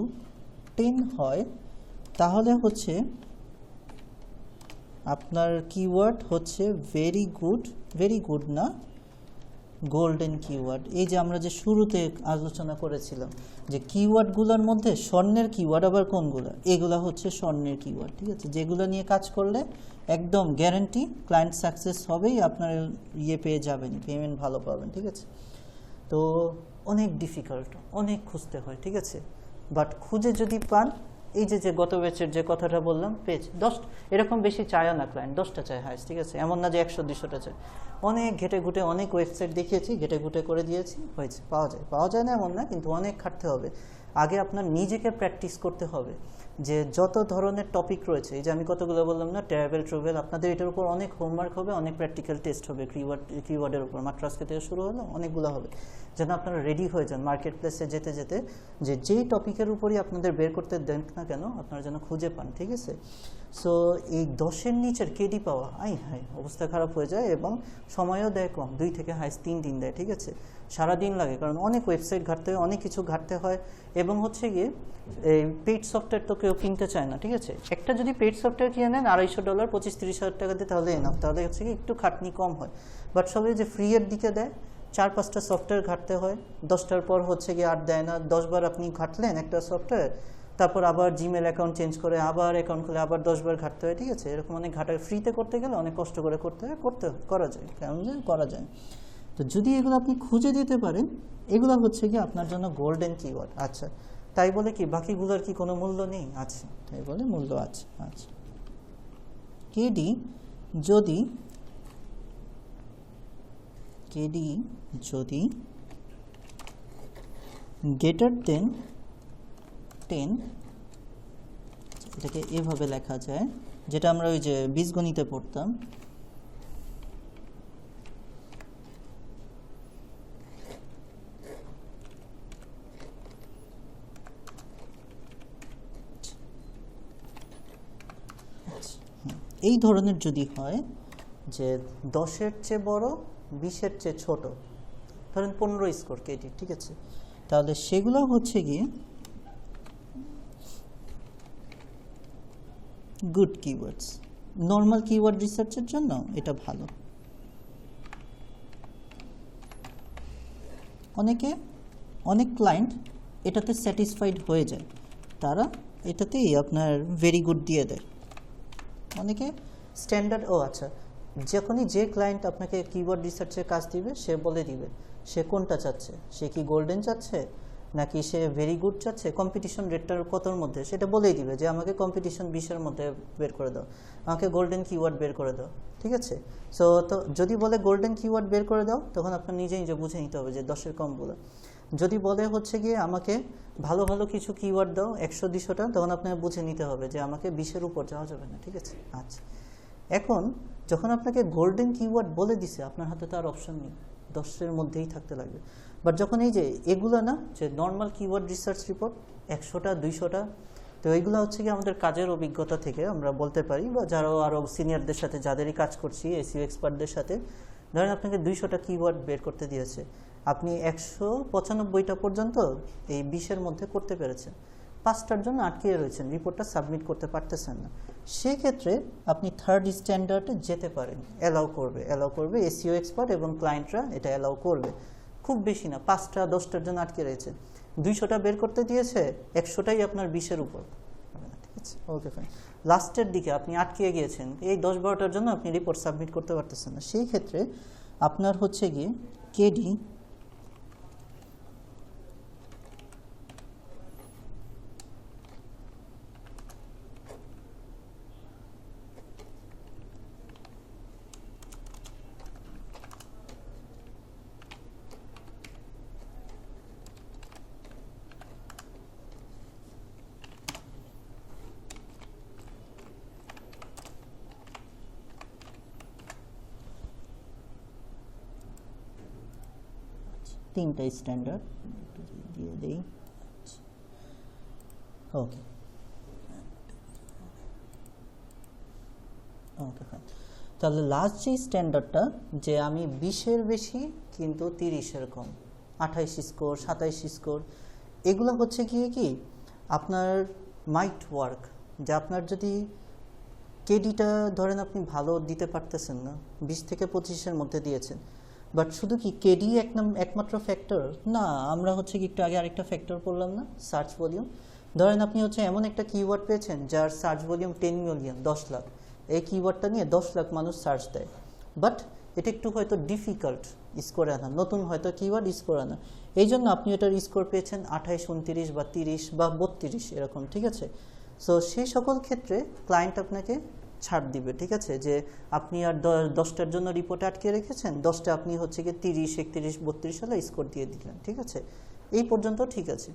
10 হয়, তাহলে হচ্ছে আপনার কিওয়ার্ড হচ্ছে ভেরি গুড না গোল্ডেন কিওয়ার্ড। এই যে আমরা যে শুরুতে আলোচনা করেছিলাম যে কিওয়ার্ডগুলোর মধ্যে স্বর্ণের কিওয়ার্ড আবার কোনগুলো, এগুলা হচ্ছে স্বর্ণের কিওয়ার্ড, ঠিক আছে? যেগুলো নিয়ে কাজ করলে একদম গ্যারান্টি ক্লায়েন্ট সাকসেস হবেই, আপনার ইয়ে পেয়ে যাবেন, পেমেন্ট ভালো পাবেন, ঠিক আছে? তো অনেক ডিফিকাল্ট, অনেক খুঁজতে হয়, ঠিক আছে? বাট খুঁজে যদি পান, এই যে গত ব্যাচের যে কথাটা বললাম, পেজ 10 এরকম বেশি চায়ও না ক্লায়েন্ট, 10টা চায় হাইস্ট, ঠিক আছে? এমন না যে 100-200টা চায়। অনেক ঘেটে ঘুটে অনেক ওয়েবসাইট দেখিয়েছি, ঘেটে ঘুটে করে দিয়েছি, হয়েছে, পাওয়া যায় না এমন না, কিন্তু অনেক খাটতে হবে। আগে আপনার নিজেকে প্র্যাকটিস করতে হবে যে যত ধরনের টপিক রয়েছে, এই যে আমি কতগুলো বললাম না, ট্রাভেল, আপনাদের এটার উপর অনেক হোমওয়ার্ক হবে, অনেক প্র্যাকটিক্যাল টেস্ট হবে, কিওয়ার্ডের উপর মাত্র আজকে থেকে শুরু হলো, অনেকগুলো হবে, যেন আপনারা রেডি হয়ে যান মার্কেট প্লেসে যেতে যে যেই টপিকের উপরই আপনাদের বের করতে দেন না কেন, আপনারা যেন খুঁজে পান, ঠিক আছে? সো এই 10-এর নিচের কেডি পাওয়া অবস্থা খারাপ হয়ে যায়, এবং সময়ও দেয় কম, 2 থেকে হাইস্ট 3 দিন দেয়, ঠিক আছে? সারাদিন লাগে, কারণ অনেক ওয়েবসাইট ঘাটতে হয়, অনেক কিছু ঘাটতে হয়, এবং হচ্ছে গিয়ে এই পেইড সফটওয়্যার তো কেউ কিনতে চায় না, ঠিক আছে? একটা যদি পেইড সফটওয়্যার কিনে নেন $250, 25-30 হাজার টাকা দিয়ে, তাহলে এনাফ, তাহলে হচ্ছে কি একটু খাটনি কম হয়। বাট সবাই যে ফ্রি এর দিকে দেয়, 4-5টা সফটওয়্যার ঘাটতে হয়, 10টার পর হচ্ছে গিয়ে আর দেয় না। 10 বার আপনি ঘাটলেন একটা সফটওয়্যার, তারপর আবার জিমেল অ্যাকাউন্ট চেঞ্জ করে আবার অ্যাকাউন্ট খুলে আবার 10 বার ঘাটতে হয়, ঠিক আছে? এরকম অনেক ঘাটা, ফ্রিতে করতে গেলে অনেক কষ্ট করে করা যায়, কেমন যে করা যায়। তো যদি এগুলো আপনি খুঁজে দিতে পারেন, এগুলো হচ্ছে কি আপনার জন্য গোল্ডেন কিওয়ার্ড। আচ্ছা, তাই বলে কি বাকিগুলোর কি কোনো মূল্য নেই? আছে, তাই বলে মূল্য আছে। আচ্ছা, কেডি যদি গ্রেটার দেন 10, এটাকে এভাবে লেখা যায়, যেটা আমরা ওই যে বীজগণিতে পড়তাম, এই ধরনের যদি হয় যে 10-এর চেয়ে বড়, 20-এর চেয়ে ছোট, ধরেন 15 স্কোর কেডি, ঠিক আছে? তাহলে সেগুলো হচ্ছে গিয়ে গুড কিওয়ার্ডস। নর্মাল কিওয়ার্ড রিসার্চের জন্য এটা ভালো। অনেক ক্লায়েন্ট এটাতে স্যাটিসফাইড হয়ে যায়, তারা এটাতেই আপনার ভেরি গুড দিয়ে দেয়। অনেকে স্ট্যান্ডার্ড, আচ্ছা, যখনই যে ক্লায়েন্ট আপনাকে কিওয়ার্ড রিসার্চের কাজ দিবে, সে বলে দিবে সে কোনটা চাচ্ছে, সে কি গোল্ডেন চাচ্ছে নাকি সে ভেরি গুড চাচ্ছে, কম্পিটিশন রেটটার কতর মধ্যে, সেটা বলেই দিবে যে আমাকে কম্পিটিশন 20-এর মধ্যে বের করে দাও, আমাকে গোল্ডেন কিওয়ার্ড বের করে দাও, ঠিক আছে? সো তো যদি বলে গোল্ডেন কিওয়ার্ড বের করে দাও, তখন আপনার নিজে বুঝে নিতে হবে যে 10-এর কমগুলো। যদি বলে হচ্ছে গিয়ে আমাকে ভালো কিছু কিওয়ার্ড দাও 100-200টা, তখন আপনাকে বুঝে নিতে হবে যে আমাকে 20-এর উপর যাওয়া যাবে না, ঠিক আছে? আচ্ছা, এখন যখন আপনাকে গোল্ডেন কিওয়ার্ড বলে দিছে, আপনার হাতে তো আর অপশন নেই, 10-এর মধ্যেই থাকতে লাগবে। বাট যখন এই যে এগুলো না, যে নর্মাল কিওয়ার্ড রিসার্চ রিপোর্ট 100টা 200টা, তো এইগুলো হচ্ছে কি আমাদের কাজের অভিজ্ঞতা থেকে আমরা বলতে পারি, বা যারা আরও সিনিয়রদের সাথে যাদেরই কাজ করছি, এসইও এক্সপার্টদের সাথে, ধরেন আপনাকে 200টা কিওয়ার্ড বের করতে দিয়েছে, আপনি 195টা পর্যন্ত এই 20-এর মধ্যে করতে পেরেছেন, 5টার জন্য আটকে রয়েছেন, রিপোর্টটা সাবমিট করতে পারতেছেন না, সেক্ষেত্রে আপনি থার্ড স্ট্যান্ডার্ডে যেতে পারেন, অ্যালাউ করবে এসইও এক্সপার্ট এবং ক্লায়েন্টরা এটা অ্যালাউ করবে। খুব বেশি না, 5টা 10টার জন্য আটকে রয়েছে, 200টা বের করতে দিয়েছে, 100টাই আপনার 20-এর উপর, ঠিক আছে? Okay, fine. লাস্টের দিকে আপনি আটকে গিয়েছেন, এই 10-12টার জন্য আপনি রিপোর্ট সাবমিট করতে পারতেছেন না, সেই ক্ষেত্রে আপনার হচ্ছে গিয়ে কেডি তিনটা স্ট্যান্ডার্ড দিয়ে দেই। ওকে ওকে ফাইন। তাহলে লাস্ট যে স্ট্যান্ডার্ডটা যে আমি 20-এর বেশি কিন্তু 30-এর কম, 28 স্কোর 27 স্কোর, এগুলো হচ্ছে গিয়ে কি আপনার মাইট ওয়ার্ক, যে আপনার যদি কেডিটা ধরেন আপনি ভালো দিতে পারতেছেন না, 20 থেকে 25-এর মধ্যে দিয়েছেন, বাট শুধু কি কেডি একমাত্র ফ্যাক্টর না, আমরা হচ্ছে কি একটু আগে আরেকটা ফ্যাক্টর পড়লাম না, সার্চ ভলিউম। ধরেন আপনি হচ্ছে এমন একটা কিওয়ার্ড পেয়েছেন যার সার্চ ভলিউম 10 মিলিয়ন, 10 লাখ, এই কিওয়ার্ডটা নিয়ে 10 লাখ মানুষ সার্চ দেয়, বাট এটা একটু হয়তো ডিফিকাল্ট স্কোর আনা, নতুন হয়তো কিওয়ার্ড স্কোর আনা, এই জন্য আপনি এটার স্কোর পেয়েছেন 28, 29 বা 30 বা 32 এরকম, ঠিক আছে। সো সেই সকল ক্ষেত্রে ক্লায়েন্ট আপনাকে ছাড় দিবে, ঠিক আছে, যে আপনি আর 10টার জন্য রিপোর্ট আটকে রেখেছেন, 10টা আপনি হচ্ছে গিয়ে 30, 31, 32 সালে স্কোর দিয়ে দিলেন, ঠিক আছে, এই পর্যন্ত ঠিক আছে।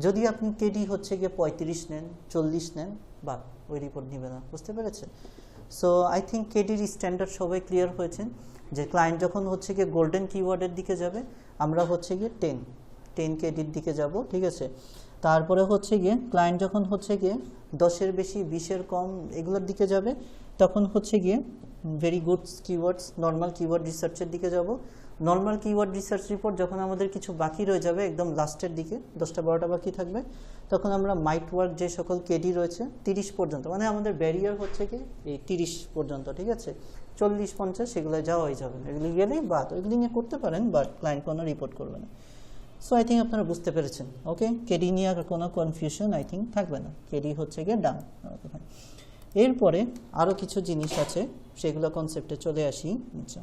যদি আপনি কেডি হচ্ছে গিয়ে 35 নেন, 40 নেন, বা ওই রিপোর্ট নেবে না, বুঝতে পেরেছেন। সো আই থিঙ্ক কেডির স্ট্যান্ডার্ড সবাই ক্লিয়ার হয়েছেন, যে ক্লায়েন্ট যখন হচ্ছে গিয়ে গোল্ডেন কিওয়ার্ডের দিকে যাবে, আমরা হচ্ছে গিয়ে 10 কেডির দিকে যাব, ঠিক আছে। তারপরে হচ্ছে গিয়ে ক্লায়েন্ট যখন হচ্ছে গিয়ে 10-এর বেশি 20-এর কম এগুলোর দিকে যাবে, তখন হচ্ছে গিয়ে very good keywords normal keyword রিসার্চের দিকে যাব। নর্মাল কিওয়ার্ড রিসার্চ রিপোর্ট যখন আমাদের কিছু বাকি রয়ে যাবে একদম লাস্টের দিকে, 10টা 12টা বাকি থাকবে, তখন আমরা মাইট ওয়ার্ক যে সকল কেডি রয়েছে 30 পর্যন্ত, মানে আমাদের ব্যারিয়ার হচ্ছে কি এই 30 পর্যন্ত, ঠিক আছে, 40, 50 সেগুলো যাওয়াই যাবে না, এগুলি গেলেই বাদ, এগুলি নিয়ে করতে পারেন, বাট ক্লায়েন্ট কোনো রিপোর্ট করবে না। সো আই থিঙ্ক আপনারা বুঝতে পেরেছেন। ওকে, কেডি নিয়ে কোনো কনফিউশন আই থিঙ্ক থাকবে না, কেডি হচ্ছে গিয়ে ডান। Okay fine. এরপরে আরও কিছু জিনিস আছে, সেগুলো কনসেপ্টে চলে আসি। আচ্ছা,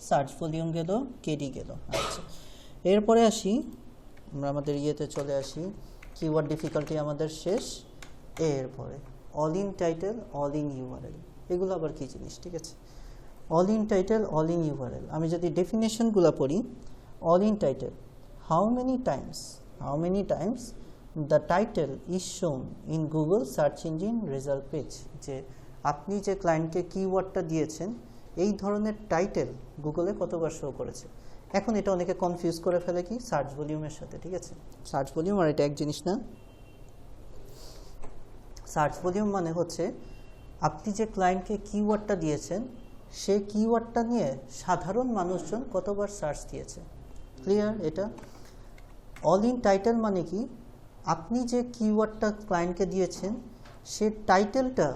সার্চ ভলিউম গেল, কেডি গেল। আচ্ছা, এরপরে আসি আমরা আমাদের ইয়েতে চলে আসি, কিওয়ার্ড ডিফিকাল্টি আমাদের শেষ। এরপরে all in title, all in URL, এগুলো আবার কী জিনিস, ঠিক আছে। All in title, all in URL, আমি যদি ডেফিনেশনগুলো পড়ি, all in title, how many times the title is shown in Google search engine result page, যে আপনি যে ক্লায়েন্টকে কিওয়ার্ডটা দিয়েছেন এই ধরনের টাইটেল গুগলে কতবার শো করেছে। এখন এটা অনেকে কনফিউজ করে ফেলে কি সার্চ ভলিউমের সাথে, ঠিক আছে। সার্চ ভলিউম আর এটা এক জিনিস না। সার্চ ভলিউম মানে হচ্ছে আপনি যে ক্লায়েন্টকে কিওয়ার্ডটা দিয়েছেন সেই কিওয়ার্ডটা নিয়ে সাধারণ মানুষজন কতবার সার্চ দিয়েছে, ক্লিয়ার এটা। অল ইন টাইটেল মানে কি আপনি যে কিওয়ার্ডটা ক্লায়েন্টকে দিয়েছেন সে টাইটেলটা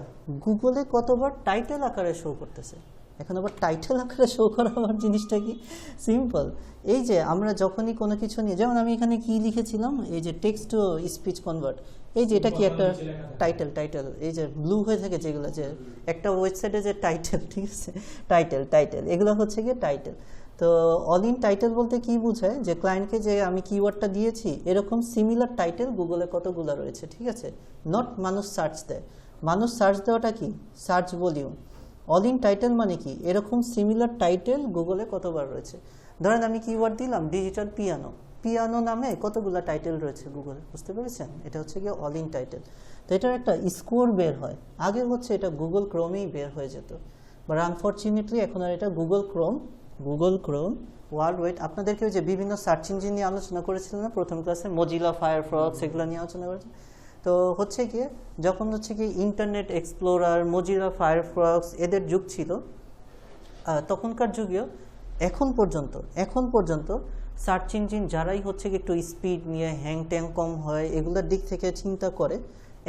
গুগলে কতবার টাইটেল আকারে শো করতেছে। এখন আবার টাইটেল আকারে শো করা আমার জিনিসটা কি সিম্পল, এই যে আমরা যখনই কোনো কিছু নিয়ে, যেমন আমি এখানে কি লিখেছিলাম, এই যে টেক্সট টু স্পিচ কনভার্ট, এই যে এটা কি একটা টাইটেল, এই যে ব্লু হয়ে থাকে যেগুলো, যে একটা ওয়েবসাইটে যে টাইটেল, ঠিক আছে, টাইটেল এগুলো হচ্ছে গিয়ে টাইটেল। তো অল ইন টাইটেল বলতে কি বোঝায়, যে ক্লায়েন্টকে যে আমি কিওয়ার্ডটা দিয়েছি এরকম সিমিলার টাইটেল গুগলে কতগুলো রয়েছে, ঠিক আছে, নট মানুষ সার্চ দেয়। মানুষ সার্চ দেওয়াটা কি search volume. All in title মানে কি এরকম সিমিলার টাইটেল গুগলে কতবার রয়েছে। ধরেন আমি কিওয়ার্ড দিলাম ডিজিটাল পিয়ানো নামে কতগুলো টাইটেল রয়েছে গুগলে, বুঝতে পেরেছেন, এটা হচ্ছে গিয়ে অল ইন টাইটেল। তো এটার একটা স্কোর বের হয়, আগে হচ্ছে এটা গুগল ক্রোমেই বের হয়ে যেত, বাট আনফর্চুনেটলি এখন আর এটা গুগল ক্রোম ওয়ার্ল্ড ওয়াইড। আপনাদেরকে যে বিভিন্ন সার্চ ইঞ্জিন নিয়ে আলোচনা করেছিলেন না প্রথম ক্লাসে, মজিলা, ফায়ারফক্স, এগুলো নিয়ে আলোচনা করেছে। তো হচ্ছে গিয়ে যখন হচ্ছে কি ইন্টারনেট এক্সপ্লোরার, মজিলা, ফায়ারফক্স এদের যুগ ছিল, তখনকার যুগেও এখন পর্যন্ত সার্চ ইঞ্জিন যারাই হচ্ছে কি একটু স্পিড নিয়ে হ্যাং ট্যাং কম হয় এগুলোর দিক থেকে চিন্তা করে,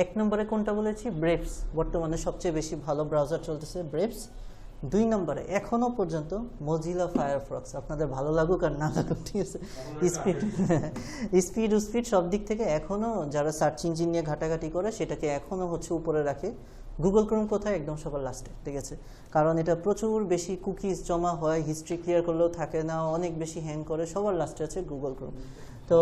এক নম্বরে কোনটা বলেছি, ব্রেভস, বর্তমানে সবচেয়ে বেশি ভালো ব্রাউজার চলতেছে ব্রেভস। 2 নম্বরে এখনো পর্যন্ত মজিলা ফায়ারফক্স, আপনাদের ভালো লাগুক আর না লাগুক, ঠিক আছে, স্পিড সব দিক থেকে এখনো যারা সার্চ ইঞ্জিন নিয়ে ঘাটাঘাটি করে সেটাকে এখনো হচ্ছে উপরে রাখে গুগল ক্রোম কোথায়? একদম সবার লাস্টে, ঠিক আছে, কারণ এটা প্রচুর বেশি কুকিজ জমা হয়, হিস্ট্রি ক্লিয়ার করলেও থাকে না, অনেক বেশি হ্যাং করে, সবার লাস্টে আছে গুগল ক্রোম। তো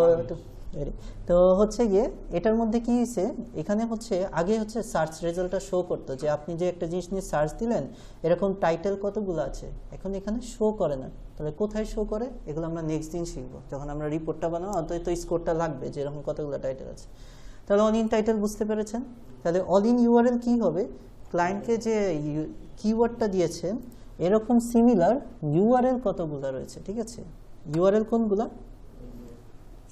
তো হচ্ছে গিয়ে এটার মধ্যে কি হয়েছে, এখানে হচ্ছে আগে হচ্ছে সার্চ রেজাল্টটা শো করতো যে আপনি যে একটা জিনিস নিয়ে সার্চ দিলেন এরকম টাইটেল কতগুলো আছে, এখন এখানে শো করে না। তাহলে কোথায় শো করে? এগুলো আমরা নেক্সট দিন শিখবো যখন আমরা রিপোর্টটা বানাবো, অন্তত স্কোরটা লাগবে যে এরকম কতগুলো টাইটেল আছে। তাহলে অল ইন টাইটেল বুঝতে পেরেছেন। তাহলে অল ইন ইউআরএল কী হবে, ক্লায়েন্টকে যে কিওয়ার্ডটা দিয়েছেন এরকম সিমিলার ইউআরএল কতগুলো রয়েছে, ঠিক আছে। ইউআরএল কোনগুলো?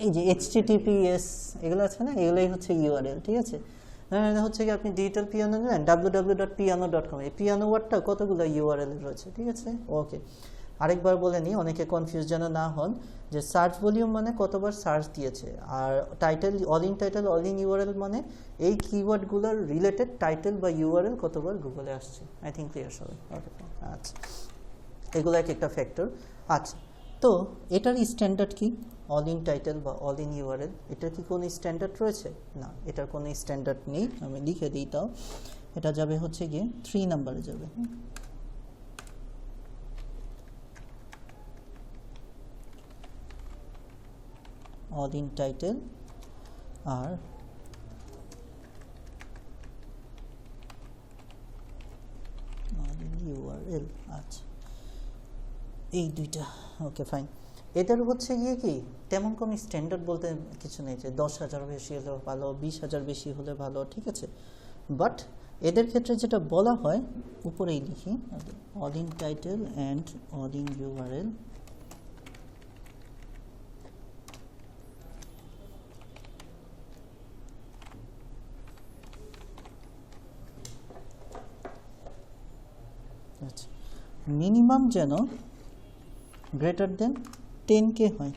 এই যে HTTPS এগুলো আছে না, এগুলোই হচ্ছে ইউআরএল, ঠিক আছে। হচ্ছে কি আপনি ডিজিটাল পিয়ানো নিলেন www.piano.com, এই পিয়ানো ওয়ার্ডটা কতগুলো ইউআরএল রয়েছে, ঠিক আছে। ওকে, আরেকবার বলে নিই অনেকে কনফিউজ যেন না হন, যে সার্চ ভলিউম মানে কতবার সার্চ দিয়েছে, আর টাইটেল অল ইন ইউআরএল মানে এই কিওয়ার্ডগুলোর রিলেটেড টাইটেল বা ইউআরএল কতবার গুগলে আসছে। আই থিঙ্ক ক্লিয়ার সবাই? ওকে, আচ্ছা, এগুলো এক একটা ফ্যাক্টর। আচ্ছা, তো এটার স্ট্যান্ডার্ড কি? অল ইন টাইটেল বা অল ইন ইউআরএল, এটার কি কোনো স্ট্যান্ডার্ড রয়েছে? না, এটার কোনো স্ট্যান্ডার্ড নেই। আমি লিখে দিই, তাও এটা যাবে হচ্ছে গিয়ে 3 নাম্বারে যাবে। অল ইন টাইটেল আর অল ইন ইউআরএল। আচ্ছা, এই দুইটা, ওকে ফাইন। এদের হচ্ছে গিয়ে কি তেমন কোনো স্ট্যান্ডার্ড বলতে কিছু নেই যে 10,000 বেশি হলে ভালো, 20,000 বেশি হলে ভালো, ঠিক আছে। বাট এদের ক্ষেত্রে যেটা বলা হয়, উপরেই লিখি, all in title and all in URL আচ্ছা, মিনিমাম যেন গ্রেটার দেন 10K হয়,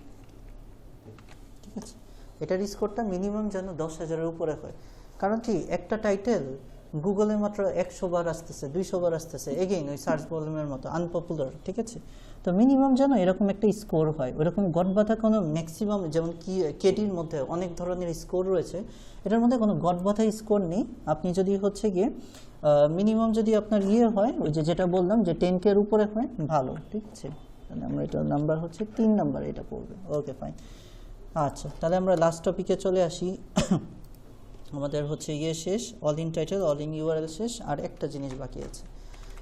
ঠিক আছে। এটার স্কোরটা মিনিমাম যেন 10,000-এর উপরে হয়। কারণ কি, একটা টাইটেল গুগলে মাত্র 100 বার আসতেছে, 200 বার আসতেছে, এগেইন ওই সার্চ ভলিউমের মতো আনপপুলার, ঠিক আছে। তো মিনিমাম যেন এরকম একটা স্কোর হয়, ওইরকম গটবাধা কোনো ম্যাক্সিমাম, যেমন কি কেটির মধ্যে অনেক ধরনের স্কোর রয়েছে, এটার মধ্যে কোনো গটবাধা স্কোর নেই। আপনি যদি হচ্ছে গিয়ে মিনিমাম যদি আপনার হয়, ওই যেটা বললাম যে 10K-এর উপরে হয় ভালো, ঠিক আছে। আমরা এটা নাম্বার হচ্ছে 3 নাম্বার, এটা পড়বে। Okay fine. আচ্ছা, তাহলে আমরা লাস্ট টপিকে চলে আসি। আমাদের হচ্ছে শেষ, all in title all in URL শেষ, আর একটা জিনিস বাকি আছে,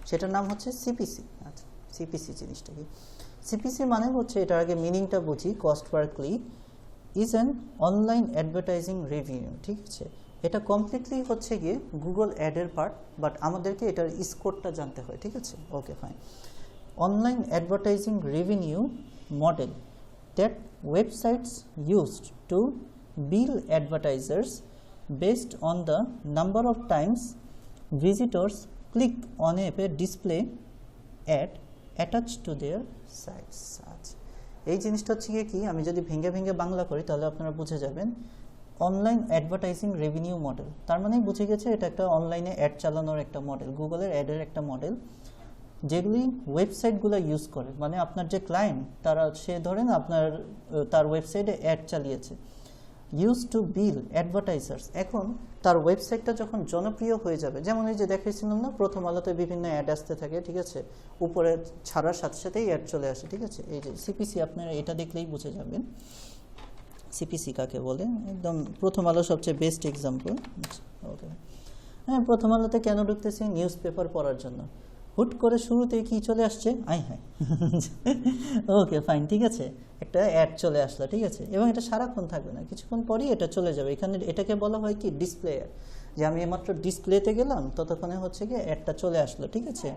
সেটার নাম হচ্ছে সিপিসি। আচ্ছা, সিপিসি জিনিসটা কি? সিপিসি মানে হচ্ছে, এটার আগে মিনিংটা বুঝি, cost per click is an online advertising revenue, ঠিক আছে। এটা কমপ্লিটলি হচ্ছে গিয়ে গুগল অ্যাডের পার্ট, বাট আমাদেরকে এটার স্কোরটা জানতে হয়, ঠিক আছে। Okay fine. Online advertising revenue model that websites used to bill advertisers based on the number of times visitors click on a display ad attached to their sites. এই জিনিসটা হচ্ছে কি, আমি যদি ভেঙে ভেঙে বাংলা করি তাহলে আপনারা বুঝে যাবেন। অনলাইন অ্যাডভার্টাইজিং রেভিনিউ মডেল, তার মানে বুঝে গেছে এটা একটা অনলাইনে অ্যাড চালানোর একটা মডেল, গুগলের অ্যাডের একটা মডেল, যেগুলি ওয়েবসাইটগুলো ইউজ করে। মানে আপনার যে ক্লায়েন্ট, তারা সে ধরেন আপনার তার ওয়েবসাইটে অ্যাড চালিয়েছে, ইউজ টু বিল অ্যাডভার্টাইজার্স। এখন তার ওয়েবসাইটটা যখন জনপ্রিয় হয়ে যাবে, যেমন এই যে দেখাইছিলাম না, প্রথম আলোতে বিভিন্ন অ্যাড আসতে থাকে, ঠিক আছে, উপরে ছাড়ার সাথে সাথেই অ্যাড চলে আসে, ঠিক আছে। এই যে সিপিসি, আপনারা এটা দেখলেই বুঝে যাবেন সিপিসি কাকে বলে। একদম প্রথম আলো সবচেয়ে বেস্ট এক্সাম্পল। ওকে, হ্যাঁ, প্রথম আলোতে কেন ঢুকতেছি? নিউজ পেপার পড়ার জন্য। হুট করে শুরুতে কি চলে আসছে? হ্যাঁ ওকে ফাইন, ঠিক আছে, একটা অ্যাড চলে আসলো, ঠিক আছে, এবং এটা সারাক্ষণ থাকবে না, কিছুক্ষণ পরই এটা চলে যাবে। এখানে এটাকে বলা হয় কি, ডিসপ্লে অ্যাড, যে আমি মাত্র ডিসপ্লেতে গেলাম, ততক্ষণে হচ্ছে কি অ্যাডটা চলে আসলো, ঠিক আছে।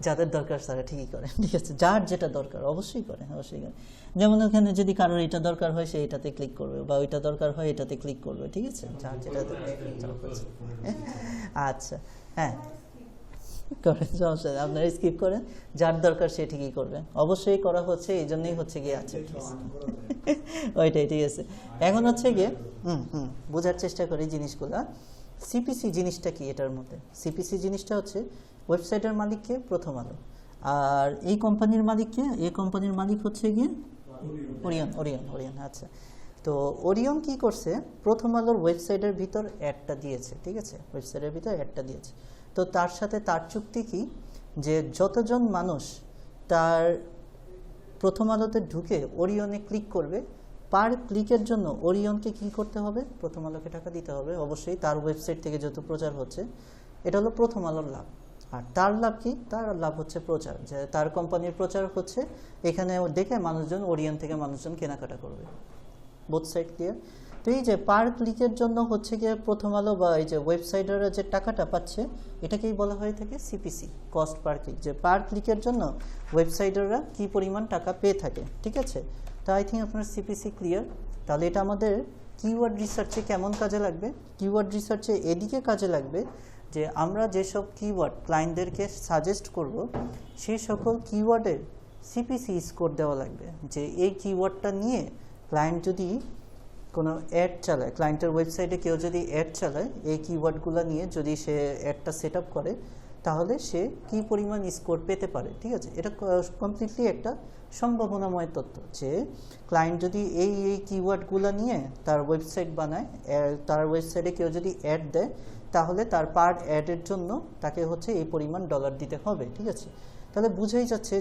যাদের দরকার তারা ঠিকই করে, ঠিক আছে, যার যেটা দরকার অবশ্যই করে, অবশ্যই করে। যেমন ওখানে যদি কারোর এটা দরকার হয় সে এটাতে ক্লিক করবে, বা ওইটা দরকার হয় এটাতে ক্লিক করবে, ঠিক আছে, যার যেটা দরকার। আচ্ছা, হ্যাঁ করেন, সমস্যা নেই, আপনারা স্কিপ করেন, যার দরকার সে ঠিকই করবে, অবশ্যই করা হচ্ছে, এই জন্যই হচ্ছে গিয়ে আছে ওইটাই, ঠিক আছে। এখন হচ্ছে গিয়ে বোঝার চেষ্টা করি জিনিসগুলা। সিপিসি জিনিসটা কি? এটার মধ্যে সিপিসি জিনিসটা হচ্ছে ওয়েবসাইটের মালিককে প্রথম আলো, আর এই কোম্পানির মালিককে, এই কোম্পানির মালিক হচ্ছে গিয়ে ওরিয়ন। আচ্ছা, তো ওরিয়ন কি করছে, প্রথম আলোর ওয়েবসাইটের ভিতর অ্যাডটা দিয়েছে, ঠিক আছে, ওয়েবসাইটের ভিতর অ্যাডটা দিয়েছে। তো তার সাথে তার চুক্তি কি, যে যতজন মানুষ তার প্রথম আলোতে ঢুকে ওরিয়নে ক্লিক করবে, পার ক্লিকের জন্য ওরিয়নকে কি করতে হবে, প্রথম আলোকে টাকা দিতে হবে অবশ্যই, তার ওয়েবসাইট থেকে যেহেতু প্রচার হচ্ছে। এটা হলো প্রথম আলোর লাভ। আর তার লাভ কি, তার লাভ হচ্ছে প্রচার, যে তার কোম্পানির প্রচার হচ্ছে, এখানে দেখে মানুষজন ওরিয়ন থেকে মানুষজন কেনাকাটা করবে। Both side clear. তো এই যে পার ক্লিকের জন্য হচ্ছে গিয়ে প্রথম আলো বা এই যে ওয়েবসাইটাররা যে টাকাটা পাচ্ছে, এটাকেই বলা হয়ে থাকে সিপিসি, কস্ট পার ক্লিক, যে পার ক্লিকের জন্য ওয়েবসাইটাররা কি পরিমাণ টাকা পেয়ে থাকে, ঠিক আছে। তো আই থিঙ্ক আপনার সিপিসি ক্লিয়ার। তাহলে এটা আমাদের কিওয়ার্ড রিসার্চে কেমন কাজে লাগবে, কিওয়ার্ড রিসার্চে এদিকে কাজে লাগবে যে আমরা যেসব কিওয়ার্ড ক্লায়েন্টদেরকে সাজেস্ট করব, সেই সকল কিওয়ার্ডের সিপিসি স্কোর দেওয়া লাগবে, যে এই কিওয়ার্ডটা নিয়ে ক্লায়েন্ট যদি কোনো অ্যাড চালায়, ক্লায়েন্টের ওয়েবসাইটে কেউ যদি অ্যাড চালায়, এই কিওয়ার্ডগুলো নিয়ে যদি সে অ্যাডটা সেট আপ করে, তাহলে সে কী পরিমাণ স্কোর পেতে পারে, ঠিক আছে। এটা কমপ্লিটলি একটা সম্ভাবনাময় তথ্য, যে ক্লায়েন্ট যদি এই কিওয়ার্ডগুলো নিয়ে তার ওয়েবসাইট বানায়, তার ওয়েবসাইটে কেউ যদি অ্যাড দেয়, তাহলে তার পার অ্যাডের জন্য তাকে হচ্ছে এই পরিমাণ ডলার দিতে হবে, ঠিক আছে। তাহলে বুঝাই যাচ্ছে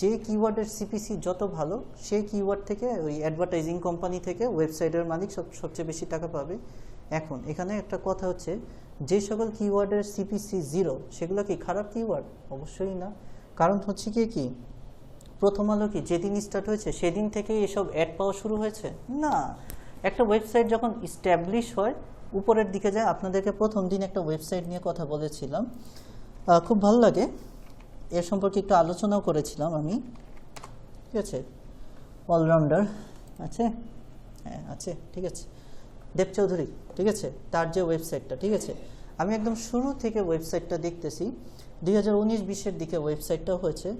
যে কিওয়ার্ডের সিপিসি যত ভালো, সেই কিওয়ার্ড থেকে ওই অ্যাডভার্টাইজিং কোম্পানি থেকে ওয়েবসাইটের মালিক সবচেয়ে বেশি টাকা পাবে। এখন এখানে একটা কথা হচ্ছে, যে সকল কিওয়ার্ডের সিপিসি 0 সেগুলো কি খারাপ কিওয়ার্ড? অবশ্যই না। কারণ হচ্ছে কি প্রথম আলো কি যেদিন স্টার্ট হয়েছে সেদিন থেকেই এসব অ্যাড পাওয়া শুরু হয়েছে না। একটা ওয়েবসাইট যখন ইস্টাবলিশ হয়, উপরের দিকে যায়। আপনাদেরকে প্রথম দিন একটা ওয়েবসাইট নিয়ে কথা বলেছিলাম, খুব ভালো লাগে, এর সম্পর্কে একটু আলোচনাও করেছিলাম আমি, ঠিক আছে। অলরাউন্ডার আছে, হ্যাঁ আছে, ঠিক আছে, দেব চৌধুরী, ঠিক আছে, তার যে ওয়েবসাইটটা, ঠিক আছে। আমি একদম শুরু থেকে ওয়েবসাইটটা দেখতেছি, 2019-20 দিকে ওয়েবসাইটটা হয়েছে।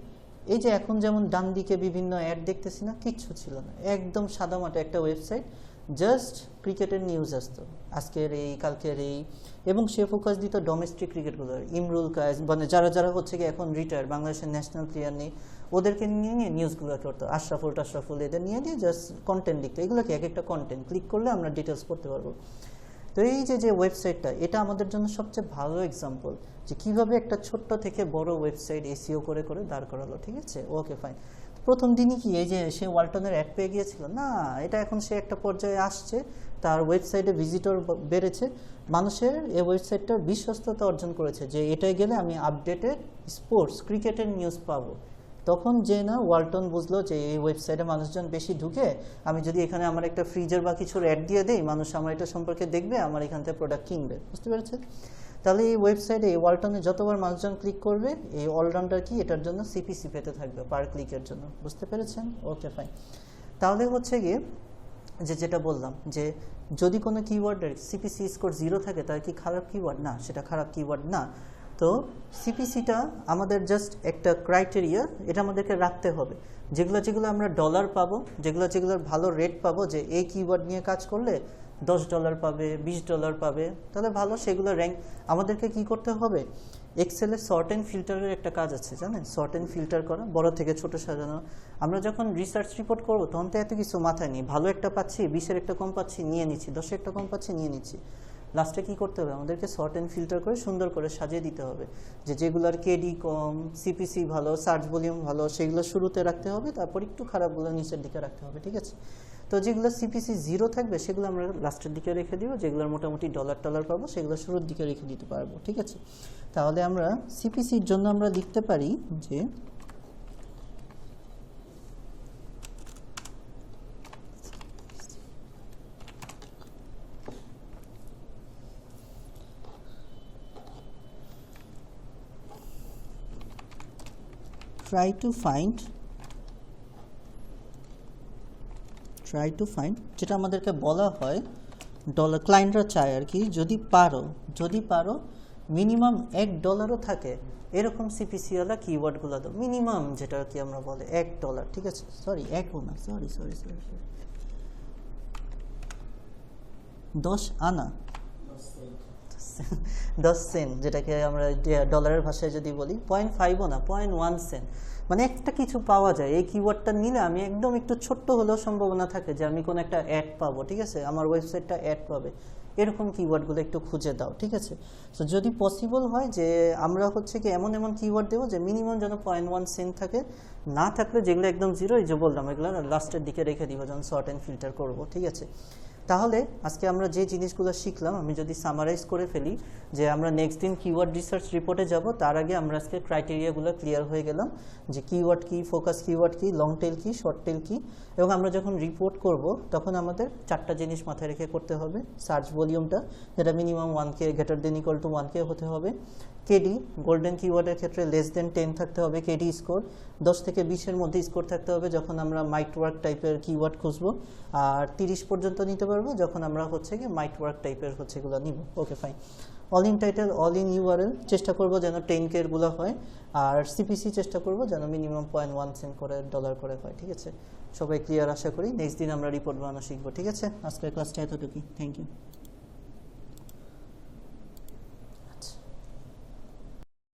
এই যে এখন যেমন ডান দিকে বিভিন্ন অ্যাড দেখতেছি না, কিচ্ছু ছিল না, একদম সাদামাটা একটা ওয়েবসাইট, জাস্ট ক্রিকেটের নিউজ আসতো, আজকের এই কালকের এই, এবং সে ফোকাস দিত ডোমেস্টিক ক্রিকেটগুলো, ইমরুল কায়েস, মানে যারা হচ্ছে কি এখন রিটায়ার, বাংলাদেশের ন্যাশনাল প্লেয়ার নেই, ওদেরকে নিয়ে নিউজগুলো করতো, আশরাফুল এদের নিয়ে দিয়ে জাস্ট কন্টেন্ট লিখতো। এগুলোকে এক একটা কন্টেন্ট, ক্লিক করলে আমরা ডিটেলস পড়তে পারবো। তো এই যে ওয়েবসাইটটা, এটা আমাদের জন্য সবচেয়ে ভালো এক্সাম্পল, যে কীভাবে একটা ছোট্ট থেকে বড় ওয়েবসাইট এসিও করে দাঁড় করালো, ঠিক আছে। Okay fine. প্রথম দিনই কি এই যে সে ওয়ালটনের অ্যাড পেয়ে গিয়েছিল না, এটা এখন সে একটা পর্যায়ে আসছে, তার ওয়েবসাইটে ভিজিটর বেড়েছে, মানুষের এই ওয়েবসাইটটার বিশ্বস্ততা অর্জন করেছে, যে এটাই গেলে আমি আপডেটেড স্পোর্টস ক্রিকেটের নিউজ পাবো। তখন যে না ওয়ালটন বুঝলো যে এই ওয়েবসাইটে মানুষজন বেশি ঢুকে, আমি যদি এখানে আমার একটা ফ্রিজের বা কিছুর অ্যাড দিয়ে দেই, মানুষ আমার এটা সম্পর্কে দেখবে, আমার এখান থেকে প্রোডাক্ট কিনবে, বুঝতে পেরেছে। তাহলে এই ওয়েবসাইটে এই ওয়ালটনে যতবার মানুষজন ক্লিক করবে, এই অলরাউন্ডার কি এটার জন্য সিপিসি পেতে থাকবে পার ক্লিকের জন্য, বুঝতে পেরেছেন। Okay fine. তাহলে হচ্ছে গিয়ে যেটা বললাম, যে যদি কোনো কিওয়ার্ডের সিপিসি স্কোর 0 থাকে, তার কি খারাপ কিওয়ার্ড? না, সেটা খারাপ কিওয়ার্ড না। তো সিপিসিটা আমাদের জাস্ট একটা ক্রাইটেরিয়া, এটা আমাদেরকে রাখতে হবে, যেগুলো আমরা ডলার পাবো, যেগুলোর ভালো রেট পাবো, যে এই কিওয়ার্ড নিয়ে কাজ করলে $10 পাবে, $20 পাবে, তাহলে ভালো, সেগুলো র্যাঙ্ক। আমাদেরকে কি করতে হবে, এক্সেলে সর্ট অ্যান্ড ফিল্টারের একটা কাজ আছে, জানেন, সর্ট অ্যান্ড ফিল্টার করা, বড় থেকে ছোট সাজানো। আমরা যখন রিসার্চ রিপোর্ট করবো, তখন তো এত কিছু মাথায় নেই, ভালো একটা পাচ্ছি, 20-এর একটা কম পাচ্ছি, নিয়ে নিচ্ছি, 10-এর একটা কম পাচ্ছি, নিয়ে নিচ্ছি। লাস্টে কি করতে হবে, আমাদেরকে সর্ট অ্যান্ড ফিল্টার করে সুন্দর করে সাজিয়ে দিতে হবে, যেগুলোর কেডি কম, সিপিসি ভালো, সার্চ ভলিউম ভালো, সেগুলো শুরুতে রাখতে হবে, তারপর একটু খারাপগুলো নিচের দিকে রাখতে হবে, ঠিক আছে। তো যেগুলো সিপিসি 0 থাকবে, সেগুলো আমরা লাস্টের দিকে রেখে দিব, যেগুলোর মোটামুটি ডলার পাবো, সেগুলো শুরুর দিকে রেখে দিতে পারবো, ঠিক আছে। তাহলে আমরা সিপিসির জন্য আমরা লিখতে পারি যে try to find, যেটা আমাদেরকে বলা হয় ডলার, ক্লায়েন্টরা চায় আর কি, যদি পারো মিনিমাম $1 থাকে এরকম সিপিসিওয়ালা কিওয়ার্ডগুলো দাও, মিনিমাম যেটা কি আমরা বলে $1, ঠিক আছে। সরি 10 আনা, 10 সেন্ট, যেটাকে আমরা ডলারের ভাষায় যদি বলি 0.5 না, 0.1 সেন্ট, মানে একটা কিছু পাওয়া যায়, এই কিওয়ার্ডটা নিলে আমি একদম একটু ছোট্ট হলেও সম্ভাবনা থাকে যে আমি কোনো একটা অ্যাড পাবো, ঠিক আছে, আমার ওয়েবসাইটটা অ্যাড পাবে, এরকম কিওয়ার্ডগুলো একটু খুঁজে দাও, ঠিক আছে। সো যদি পসিবল হয় যে আমরা হচ্ছে কি এমন এমন কিওয়ার্ড দেবো যে মিনিমাম যেন 0.1 সেন্ট থাকে, না থাকলে যেগুলো একদম জিরো, এই যে বললাম এগুলো লাস্টের দিকে রেখে দিব যখন সর্ট অ্যান্ড ফিল্টার করবো, ঠিক আছে। তাহলে আজকে আমরা যে জিনিসগুলো শিখলাম আমি যদি সামারাইজ করে ফেলি, যে আমরা নেক্সট দিন কিওয়ার্ড রিসার্চ রিপোর্টে যাব, তার আগে আমরা আজকে ক্রাইটেরিয়াগুলো ক্লিয়ার হয়ে গেলাম যে কিওয়ার্ড কি, ফোকাস কিওয়ার্ড কি, লং টেল কি, শর্ট টেল কি, এবং আমরা যখন রিপোর্ট করব তখন আমাদের 4টা জিনিস মাথায় রেখে করতে হবে। সার্চ ভলিউমটা যেটা minimum 1K greater than equal two 1K হতে হবে। কেডি গোল্ডেন কিওয়ার্ডের ক্ষেত্রে লেস দেন 10 থাকতে হবে কেডি স্কোর, 10 থেকে 20-এর মধ্যে স্কোর থাকতে হবে যখন আমরা মাইট ওয়ার্ক টাইপের কিওয়ার্ড খুঁজবো, আর 30 পর্যন্ত নিতে পারবো যখন আমরা হচ্ছে কি মাইট ওয়ার্ক টাইপের হচ্ছে এগুলো নিব। Okay fine. All in title, all in URL চেষ্টা করবো যেন 10K এরগুলো হয়, আর সিপিসি চেষ্টা করবো যেন মিনিমাম 0.1 সেন্ট করে ডলার করে হয়, ঠিক আছে। সবাই ক্লিয়ার আশা করি। নেক্সট দিন আমরা রিপোর্ট বানানো শিখবো, ঠিক আছে। আজকের ক্লাসটা এতটুকুই, থ্যাংক ইউ।